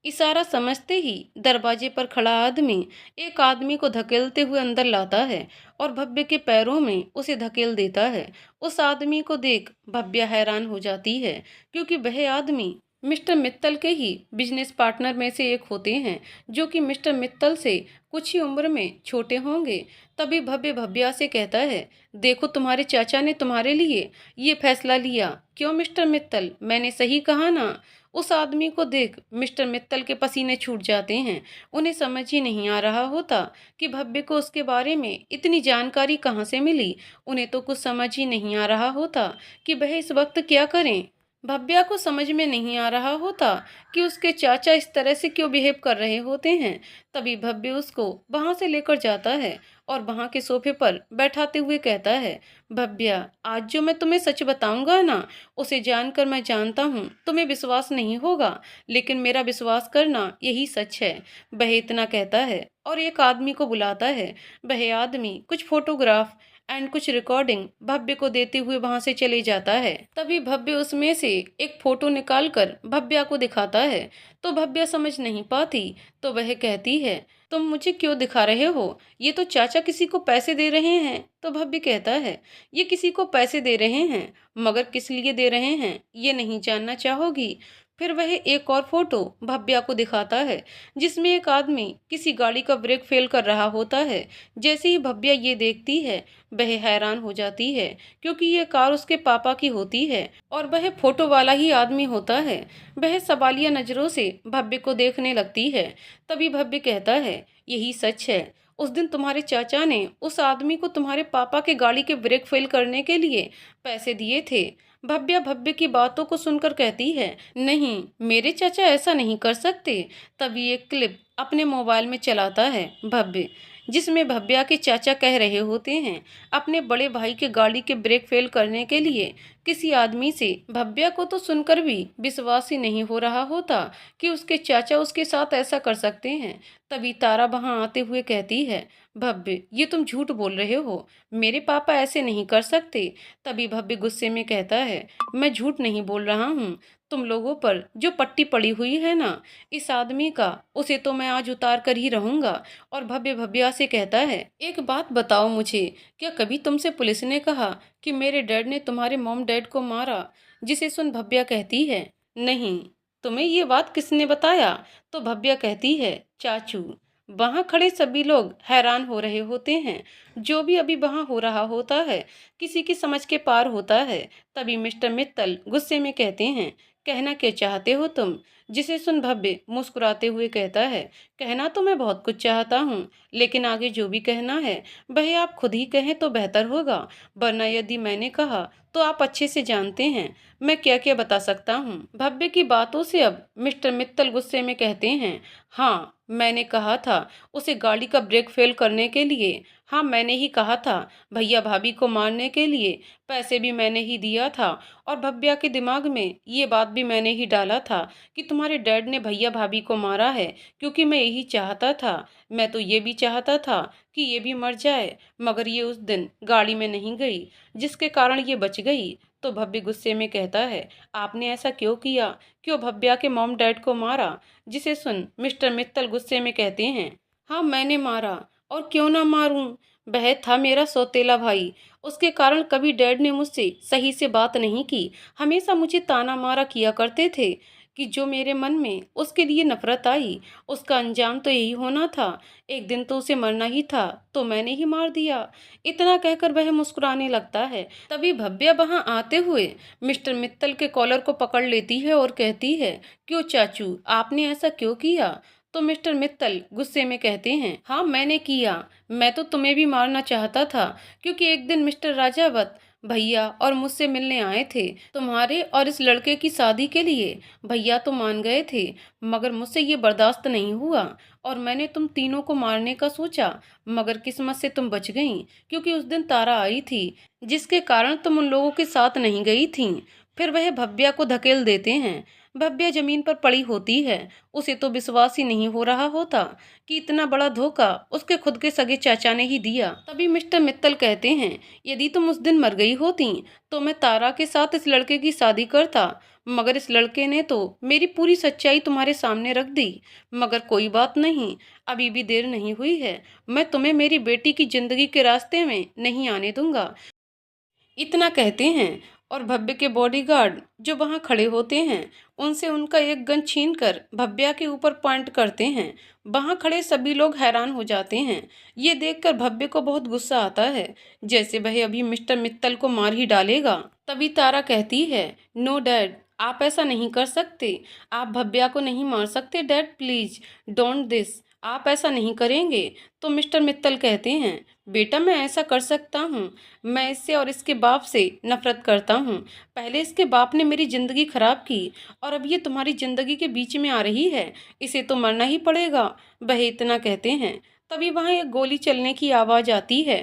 इशारा समझते ही दरवाजे पर खड़ा आदमी एक आदमी को धकेलते हुए अंदर लाता है और भव्य के पैरों में उसे धकेल देता है। उस आदमी को देख भव्य हैरान हो जाती है, क्योंकि वह आदमी मिस्टर मित्तल के ही बिजनेस पार्टनर में से एक होते हैं, जो कि मिस्टर मित्तल से कुछ ही उम्र में छोटे होंगे। तभी भव्य भव्या से कहता है, देखो तुम्हारे चाचा ने तुम्हारे लिए ये फैसला लिया, क्यों मिस्टर मित्तल, मैंने सही कहा ना। उस आदमी को देख मिस्टर मित्तल के पसीने छूट जाते हैं। उन्हें समझ ही नहीं आ रहा होता कि भव्य को उसके बारे में इतनी जानकारी कहाँ से मिली। उन्हें तो कुछ समझ ही नहीं आ रहा होता कि वह इस वक्त क्या करें। भव्या को समझ में नहीं आ रहा होता कि उसके चाचा इस तरह से क्यों बिहेव कर रहे होते हैं। तभी भव्य उसको वहां से लेकर जाता है और वहां के सोफे पर बैठाते हुए कहता है, भव्या आज जो मैं तुम्हें सच बताऊंगा ना, उसे जानकर मैं जानता हूँ तुम्हें विश्वास नहीं होगा, लेकिन मेरा विश्वास करना यही सच है। वह इतना कहता है और एक आदमी को बुलाता है। वह आदमी कुछ फोटोग्राफ एंड कुछ रिकॉर्डिंग भव्य को देते हुए वहां से चले जाता है। तभी भव्य उसमें से एक फोटो निकालकर भव्या को दिखाता है, तो भव्या समझ नहीं पाती। तो वह कहती है, तुम मुझे क्यों दिखा रहे हो, ये तो चाचा किसी को पैसे दे रहे हैं। तो भव्य कहता है, ये किसी को पैसे दे रहे हैं, मगर किस लिए दे रहे हैं ये नहीं जानना चाहोगी। फिर वह एक और फोटो भव्या को दिखाता है, जिसमें एक आदमी किसी गाड़ी का ब्रेक फेल कर रहा होता है। जैसे ही भव्या ये देखती है, वह हैरान हो जाती है, क्योंकि ये कार उसके पापा की होती है और वह फोटो वाला ही आदमी होता है। वह सवालिया नजरों से भव्य को देखने लगती है। तभी भव्य कहता है, यही सच है, उस दिन तुम्हारे चाचा ने उस आदमी को तुम्हारे पापा के गाड़ी के ब्रेक फेल करने के लिए पैसे दिए थे। भव्या भव्य की बातों को सुनकर कहती है, नहीं मेरे चाचा ऐसा नहीं कर सकते। तभी एक क्लिप अपने मोबाइल में चलाता है भव्य, जिसमें भव्या के चाचा कह रहे होते हैं अपने बड़े भाई के गाड़ी के ब्रेक फेल करने के लिए किसी आदमी से। भव्या को तो सुनकर भी विश्वास ही नहीं हो रहा होता कि उसके चाचा उसके साथ ऐसा कर सकते हैं। तभी तारा वहां आते हुए कहती है, भव्य ये तुम झूठ बोल रहे हो, मेरे पापा ऐसे नहीं कर सकते। तभी भव्य गुस्से में कहता है, मैं झूठ नहीं बोल रहा हूँ, तुम लोगों पर जो पट्टी पड़ी हुई है ना इस आदमी का, उसे तो मैं आज उतार कर ही रहूंगा। और भव्य भव्या से कहता है, एक बात बताओ मुझे, क्या कभी तुमसे पुलिस ने कहा कि मेरे डैड ने तुम्हारे मॉम डैड को मारा। जिसे सुन भव्या कहती है, नहीं तुम्हें ये बात किसने बताया? तो भव्या कहती है, चाचू। वहां खड़े सभी लोग हैरान हो रहे होते हैं। जो भी अभी वहां हो रहा होता है किसी की समझ के पार होता है। तभी मिस्टर मित्तल गुस्से में कहते हैं, कहना क्या चाहते हो तुम? जिसे सुन भव्य मुस्कुराते हुए कहता है, कहना तो मैं बहुत कुछ चाहता हूँ, लेकिन आगे जो भी कहना है वह आप खुद ही कहें तो बेहतर होगा। वरना यदि मैंने कहा तो आप अच्छे से जानते हैं मैं क्या क्या बता सकता हूँ। भव्य की बातों से अब मिस्टर मित्तल गुस्से में कहते हैं, हाँ मैंने कहा था उसे गाड़ी का ब्रेक फेल करने के लिए। हाँ मैंने ही कहा था भैया भाभी को मारने के लिए। पैसे भी मैंने ही दिया था। और भव्या के दिमाग में ये बात भी मैंने ही डाला था कि तुम्हारे डैड ने भैया भाभी को मारा है, क्योंकि मैं यही चाहता था। मैं तो ये भी चाहता था कि ये भी मर जाए, मगर ये उस दिन गाड़ी में नहीं गई जिसके कारण ये बच गई। तो भव्य गुस्से में कहता है, आपने ऐसा क्यों किया? क्यों भव्या के मॉम डैड को मारा? जिसे सुन मिस्टर मित्तल गुस्से में कहते हैं, हाँ मैंने मारा, और क्यों ना मारूं? वह था मेरा सौतेला भाई। उसके कारण कभी डैड ने मुझसे सही से बात नहीं की। हमेशा मुझे ताना मारा किया करते थे कि जो मेरे मन में उसके लिए नफरत आई उसका अंजाम तो यही होना था। एक दिन तो उसे मरना ही था, तो मैंने ही मार दिया। इतना कहकर वह मुस्कुराने लगता है। तभी भव्या वहां आते हुए मिस्टर मित्तल के कॉलर को पकड़ लेती है और कहती है, क्यों चाचू आपने ऐसा क्यों किया? तो मिस्टर मित्तल गुस्से में कहते हैं, हाँ मैंने किया। मैं तो तुम्हें भी मारना चाहता था, क्योंकि एक दिन मिस्टर राजावत भैया और मुझसे मिलने आए थे तुम्हारे और इस लड़के की शादी के लिए। भैया तो मान गए थे, मगर मुझसे ये बर्दाश्त नहीं हुआ और मैंने तुम तीनों को मारने का सोचा। मगर किस्मत से तुम बच गईं, क्योंकि उस दिन तारा आई थी जिसके कारण तुम उन लोगों के साथ नहीं गई थीं। फिर वह भव्या को धकेल देते हैं। भव्या जमीन पर पड़ी होती है। उसे तो विश्वास ही नहीं हो रहा होता कि इतना बड़ा धोखा उसके खुद के सगे चाचा ने ही दिया। तभी मिस्टर मित्तल कहते हैं, यदि तुम उस दिन मर गई होती तो मैं तारा के साथ इस लड़के की शादी करता, मगर इस लड़के ने तो मेरी पूरी सच्चाई तुम्हारे सामने रख दी। मगर कोई बात नहीं, अभी भी देर नहीं हुई है। मैं तुम्हें मेरी बेटी की जिंदगी के रास्ते में नहीं आने दूंगा। इतना कहते हैं और भव्य के बॉडीगार्ड जो वहां खड़े होते हैं उनसे उनका एक गन छीनकर भव्या के ऊपर पॉइंट करते हैं। वहां खड़े सभी लोग हैरान हो जाते हैं। ये देखकर भव्य को बहुत गुस्सा आता है, जैसे वह अभी मिस्टर मित्तल को मार ही डालेगा। तभी तारा कहती है, नो डैड, आप ऐसा नहीं कर सकते। आप भव्या को नहीं मार सकते डैड, प्लीज डोंट दिस। आप ऐसा नहीं करेंगे। तो मिस्टर मित्तल कहते हैं, बेटा मैं ऐसा कर सकता हूँ। मैं इससे और इसके बाप से नफरत करता हूँ। पहले इसके बाप ने मेरी जिंदगी खराब की और अब ये तुम्हारी जिंदगी के बीच में आ रही है। इसे तो मरना ही पड़ेगा। वह इतना कहते हैं। तभी वहां एक गोली चलने की आवाज आती है।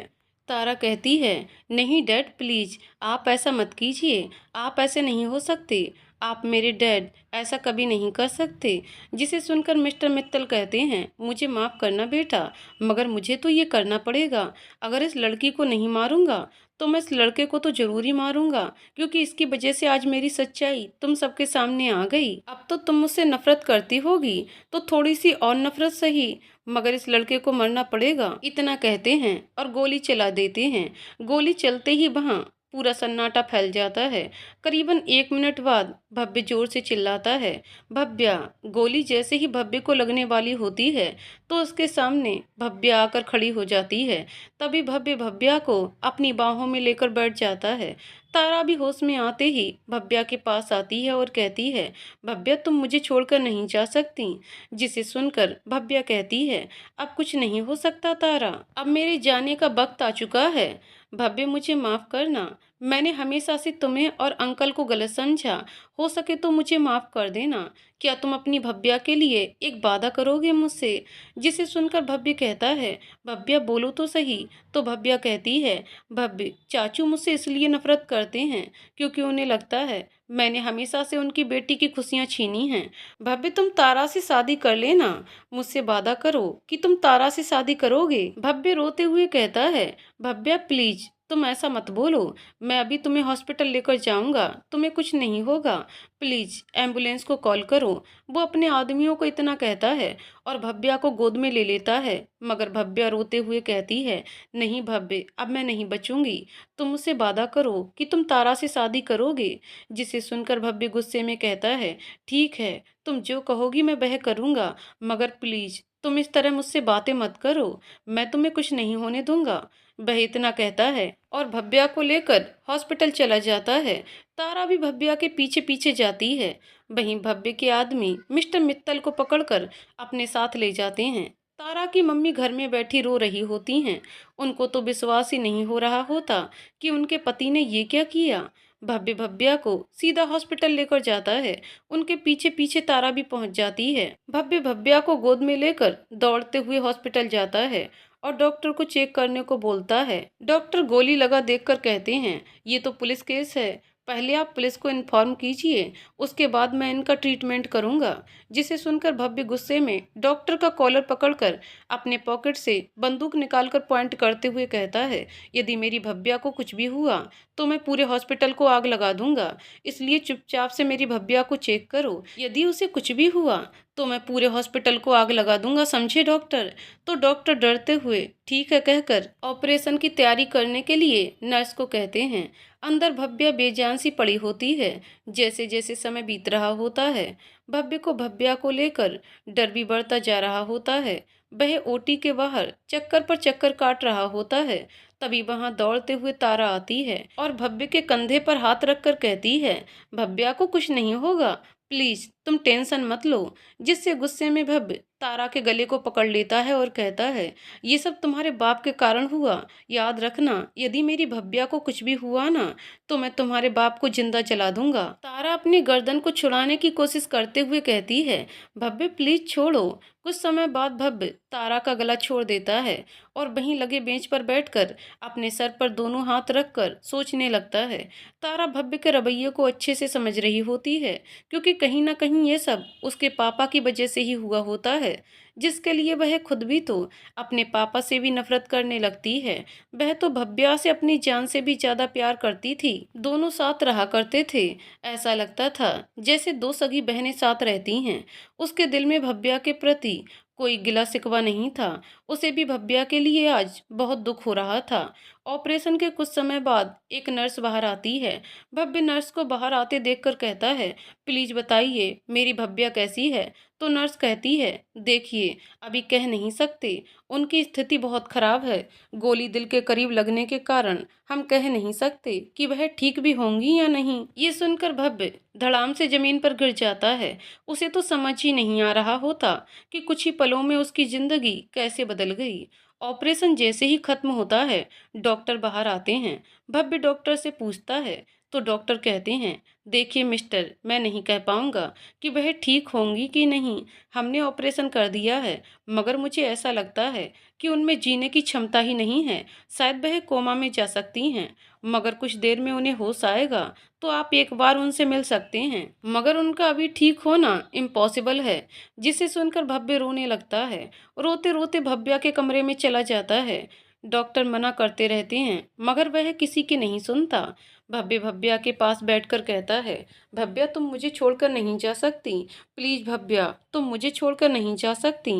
तारा कहती है, नहीं डैड प्लीज, आप ऐसा मत कीजिए। आप ऐसे नहीं हो सकते। आप मेरे डैड ऐसा कभी नहीं कर सकते। जिसे सुनकर मिस्टर मित्तल कहते हैं, मुझे माफ़ करना बेटा, मगर मुझे तो ये करना पड़ेगा। अगर इस लड़की को नहीं मारूंगा तो मैं इस लड़के को तो जरूर ही मारूंगा, क्योंकि इसकी वजह से आज मेरी सच्चाई तुम सबके सामने आ गई। अब तो तुम मुझसे नफरत करती होगी, तो थोड़ी सी और नफरत सही, मगर इस लड़के को मरना पड़ेगा। इतना कहते हैं और गोली चला देते हैं। गोली चलते ही वहां पूरा सन्नाटा फैल जाता है। करीबन 1 मिनट बाद भव्य जोर से चिल्लाता है, भव्या। गोली जैसे ही भव्य को लगने वाली होती है तो उसके सामने भव्या आकर खड़ी हो जाती है। तभी भव्य भव्या को अपनी बाहों में लेकर बैठ जाता है। तारा भी होश में आते ही भव्या के पास आती है और कहती है, भव्या तुम मुझे छोड़कर नहीं जा सकती। जिसे सुनकर भव्या कहती है, अब कुछ नहीं हो सकता तारा, अब मेरे जाने का वक्त आ चुका है। भव्य मुझे माफ करना, मैंने हमेशा से तुम्हें और अंकल को गलत समझा। हो सके तो मुझे माफ कर देना। क्या तुम अपनी भव्या के लिए एक वादा करोगे मुझसे? जिसे सुनकर भव्य कहता है, भव्या बोलो तो सही। तो भव्या कहती है, भव्य चाचू मुझसे इसलिए नफरत करते हैं क्योंकि उन्हें लगता है मैंने हमेशा से उनकी बेटी की खुशियां छीनी हैं। भव्य तुम तारा से शादी कर लेना। मुझसे वादा करो कि तुम तारा से शादी करोगे। भव्य रोते हुए कहता है, भव्या प्लीज तुम ऐसा मत बोलो, मैं अभी तुम्हें हॉस्पिटल लेकर जाऊंगा, तुम्हें कुछ नहीं होगा, प्लीज एम्बुलेंस को कॉल करो। वो अपने आदमियों को इतना कहता है और भव्या को गोद में ले लेता है, मगर भव्या रोते हुए कहती है, नहीं भव्य, अब मैं नहीं बचूंगी, तुम मुझसे वादा करो कि तुम तारा से शादी करोगे। जिसे सुनकर भव्य गुस्से में कहता है, ठीक है, तुम जो कहोगी मैं वह करूंगा, मगर प्लीज तुम इस तरह मुझसे बातें मत करो, मैं तुम्हें कुछ नहीं होने दूंगा। वह इतना कहता है और भव्या को लेकर हॉस्पिटल चला जाता है। तारा भी भव्या के पीछे पीछे जाती है। वहीं भव्य के आदमी मिस्टर मित्तल को पकड़कर अपने साथ ले जाते हैं। तारा की मम्मी घर में बैठी रो रही होती हैं। उनको तो विश्वास ही नहीं हो रहा होता कि उनके पति ने ये क्या किया। भव्य भव्या को सीधा हॉस्पिटल लेकर जाता है। उनके पीछे पीछे तारा भी पहुंच जाती है। भव्य भव्या को गोद में लेकर दौड़ते हुए हॉस्पिटल जाता है और डॉक्टर को चेक करने को बोलता है। डॉक्टर गोली लगा देखकर कहते हैं, ये तो पुलिस केस है, पहले आप पुलिस को इन्फॉर्म कीजिए, उसके बाद मैं इनका ट्रीटमेंट करूंगा। जिसे सुनकर भव्य गुस्से में डॉक्टर का कॉलर पकड़कर अपने पॉकेट से बंदूक निकालकर पॉइंट करते हुए कहता है, यदि मेरी भव्या को कुछ भी हुआ तो मैं पूरे हॉस्पिटल को आग लगा दूंगा, इसलिए चुपचाप से मेरी भव्या को चेक करो, यदि उसे कुछ भी हुआ तो मैं पूरे हॉस्पिटल को आग लगा दूंगा, समझे डॉक्टर। तो डॉक्टर डरते हुए ठीक है कहकर ऑपरेशन की तैयारी करने के लिए नर्स को कहते हैं। अंदर भव्या बेजान सी पड़ी होती है। जैसे जैसे समय बीत रहा होता है, भव्य को भव्या को लेकर डर भी बढ़ता जा रहा होता है। वह ओटी के बाहर चक्कर पर चक्कर काट रहा होता है। तभी वहां दौड़ते हुए तारा आती है और भव्य के कंधे पर हाथ रखकर कहती है, भव्या को कुछ नहीं होगा, प्लीज तुम टेंशन मत लो। जिससे गुस्से में भव्य तारा के गले को पकड़ लेता है और कहता है, ये सब तुम्हारे बाप के कारण हुआ, याद रखना, यदि मेरी भव्या को कुछ भी हुआ ना तो मैं तुम्हारे बाप को जिंदा जला दूंगा। तारा अपनी गर्दन को छुड़ाने की कोशिश करते हुए कहती है, भव्य प्लीज छोड़ो। कुछ समय बाद भव्य तारा का गला छोड़ देता है और वहीं लगे बेंच पर बैठकर अपने सर पर दोनों हाथ रखकर सोचने लगता है। तारा भव्य के रवैये को अच्छे से समझ रही होती है, क्योंकि कहीं ना कहीं ये सब उसके पापा की वजह से ही हुआ होता है, जिसके लिए वह खुद भी तो अपने पापा से भी नफरत करने लगती है। वह तो भव्या से अपनी जान से भी ज्यादा प्यार करती थी। दोनों साथ रहा करते थे। ऐसा लगता था जैसे दो सगी बहनें साथ रहती हैं। उसके दिल में भव्या के प्रति कोई गिला शिकवा नहीं था। उसे भी भव्या के लिए आज बहुत दुख हो रहा था। ऑपरेशन के कुछ समय बाद एक नर्स बाहर आती है। भव्य नर्स को बाहर आते देखकर कहता है, प्लीज बताइए मेरी भव्या कैसी है। तो नर्स कहती है, देखिए अभी कह नहीं सकते, उनकी स्थिति बहुत खराब है, गोली दिल के करीब लगने के कारण हम कह नहीं सकते कि वह ठीक भी होंगी या नहीं। ये सुनकर भव्य धड़ाम से जमीन पर गिर जाता है। उसे तो समझ ही नहीं आ रहा होता कि कुछ ही पलों में उसकी जिंदगी कैसे बदल गई। ऑपरेशन जैसे ही खत्म होता है, डॉक्टर बाहर आते हैं। भव्य डॉक्टर से पूछता है तो डॉक्टर कहते हैं, देखिए मिस्टर, मैं नहीं कह पाऊंगा कि वह ठीक होंगी कि नहीं। हमने ऑपरेशन कर दिया है, मगर मुझे ऐसा लगता है कि उनमें जीने की क्षमता ही नहीं है। शायद वह कोमा में जा सकती हैं, मगर कुछ देर में उन्हें होश आएगा तो आप एक बार उनसे मिल सकते हैं, मगर उनका अभी ठीक होना इम्पॉसिबल है। जिसे सुनकर भव्य रोने लगता है। रोते रोते भव्या के कमरे में चला जाता है। डॉक्टर मना करते रहते हैं, मगर वह किसी की नहीं सुनता। भव्य भव्या के पास बैठकर कहता है, भव्या तुम मुझे छोड़कर नहीं जा सकती, प्लीज भव्या तुम मुझे छोड़कर नहीं जा सकती।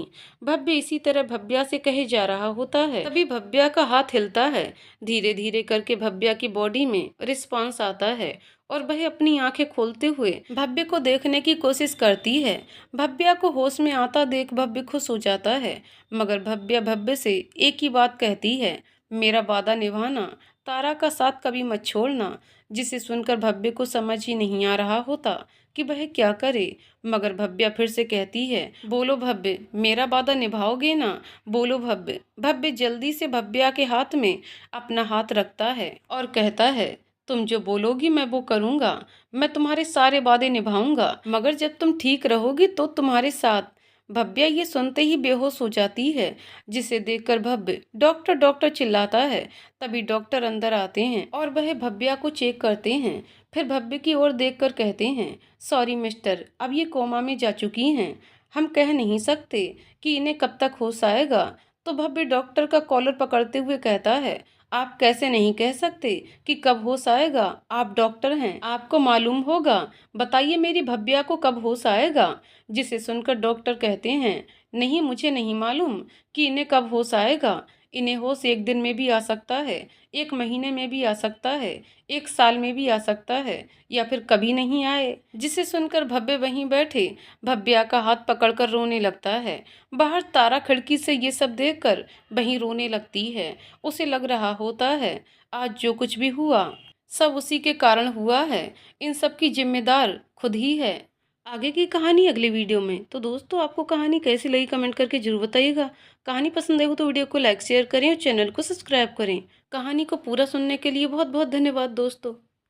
भव्य इसी तरह भव्या से कहे जा रहा होता है। तभी भव्या का हाथ हिलता है। धीरे धीरे करके भव्या की बॉडी में रिस्पांस आता है और वह अपनी आंखें खोलते हुए भव्य को देखने की कोशिश करती है। भव्या को होश में आता देख भव्य खुश हो जाता है, मगर भव्या भव्य से एक ही बात कहती है, मेरा वादा निभाना, तारा का साथ कभी मत छोड़ना। जिसे सुनकर भव्य को समझ ही नहीं आ रहा होता कि वह क्या करे, मगर भव्या फिर से कहती है, बोलो भव्य, मेरा वादा निभाओगे ना, बोलो भव्य। भव्य जल्दी से भव्या के हाथ में अपना हाथ रखता है और कहता है, तुम जो बोलोगी मैं वो करूंगा, मैं तुम्हारे सारे वादे निभाऊंगा, मगर जब तुम ठीक रहोगी तो तुम्हारे साथ। भव्या ये सुनते ही बेहोश हो जाती है। जिसे देखकर भव्य डॉक्टर डॉक्टर चिल्लाता है। तभी डॉक्टर अंदर आते हैं और वह भव्या को चेक करते हैं। फिर भव्य की ओर देखकर कहते हैं, सॉरी मिस्टर, अब ये कोमा में जा चुकी हैं, हम कह नहीं सकते कि इन्हें कब तक होश आएगा। तो भव्य डॉक्टर का कॉलर पकड़ते हुए कहता है, आप कैसे नहीं कह सकते कि कब होश आएगा? आप डॉक्टर हैं, आपको मालूम होगा। बताइए मेरी भव्या को कब होश आएगा? जिसे सुनकर डॉक्टर कहते हैं, नहीं मुझे नहीं मालूम कि इन्हें कब होश आएगा। इन्हें होश एक दिन में भी आ सकता है, एक महीने में भी आ सकता है, एक साल में भी आ सकता है, या फिर कभी नहीं आए। जिसे सुनकर भव्य वहीं बैठे भव्या का हाथ पकड़कर रोने लगता है। बाहर तारा खिड़की से ये सब देखकर वहीं रोने लगती है। उसे लग रहा होता है आज जो कुछ भी हुआ सब उसी के कारण हुआ है, इन सब की जिम्मेदार खुद ही है। आगे की कहानी अगली वीडियो में। तो दोस्तों आपको कहानी कैसी लगी कमेंट करके जरूर बताइएगा। कहानी पसंद आई हो तो वीडियो को लाइक शेयर करें और चैनल को सब्सक्राइब करें। कहानी को पूरा सुनने के लिए बहुत बहुत धन्यवाद दोस्तों।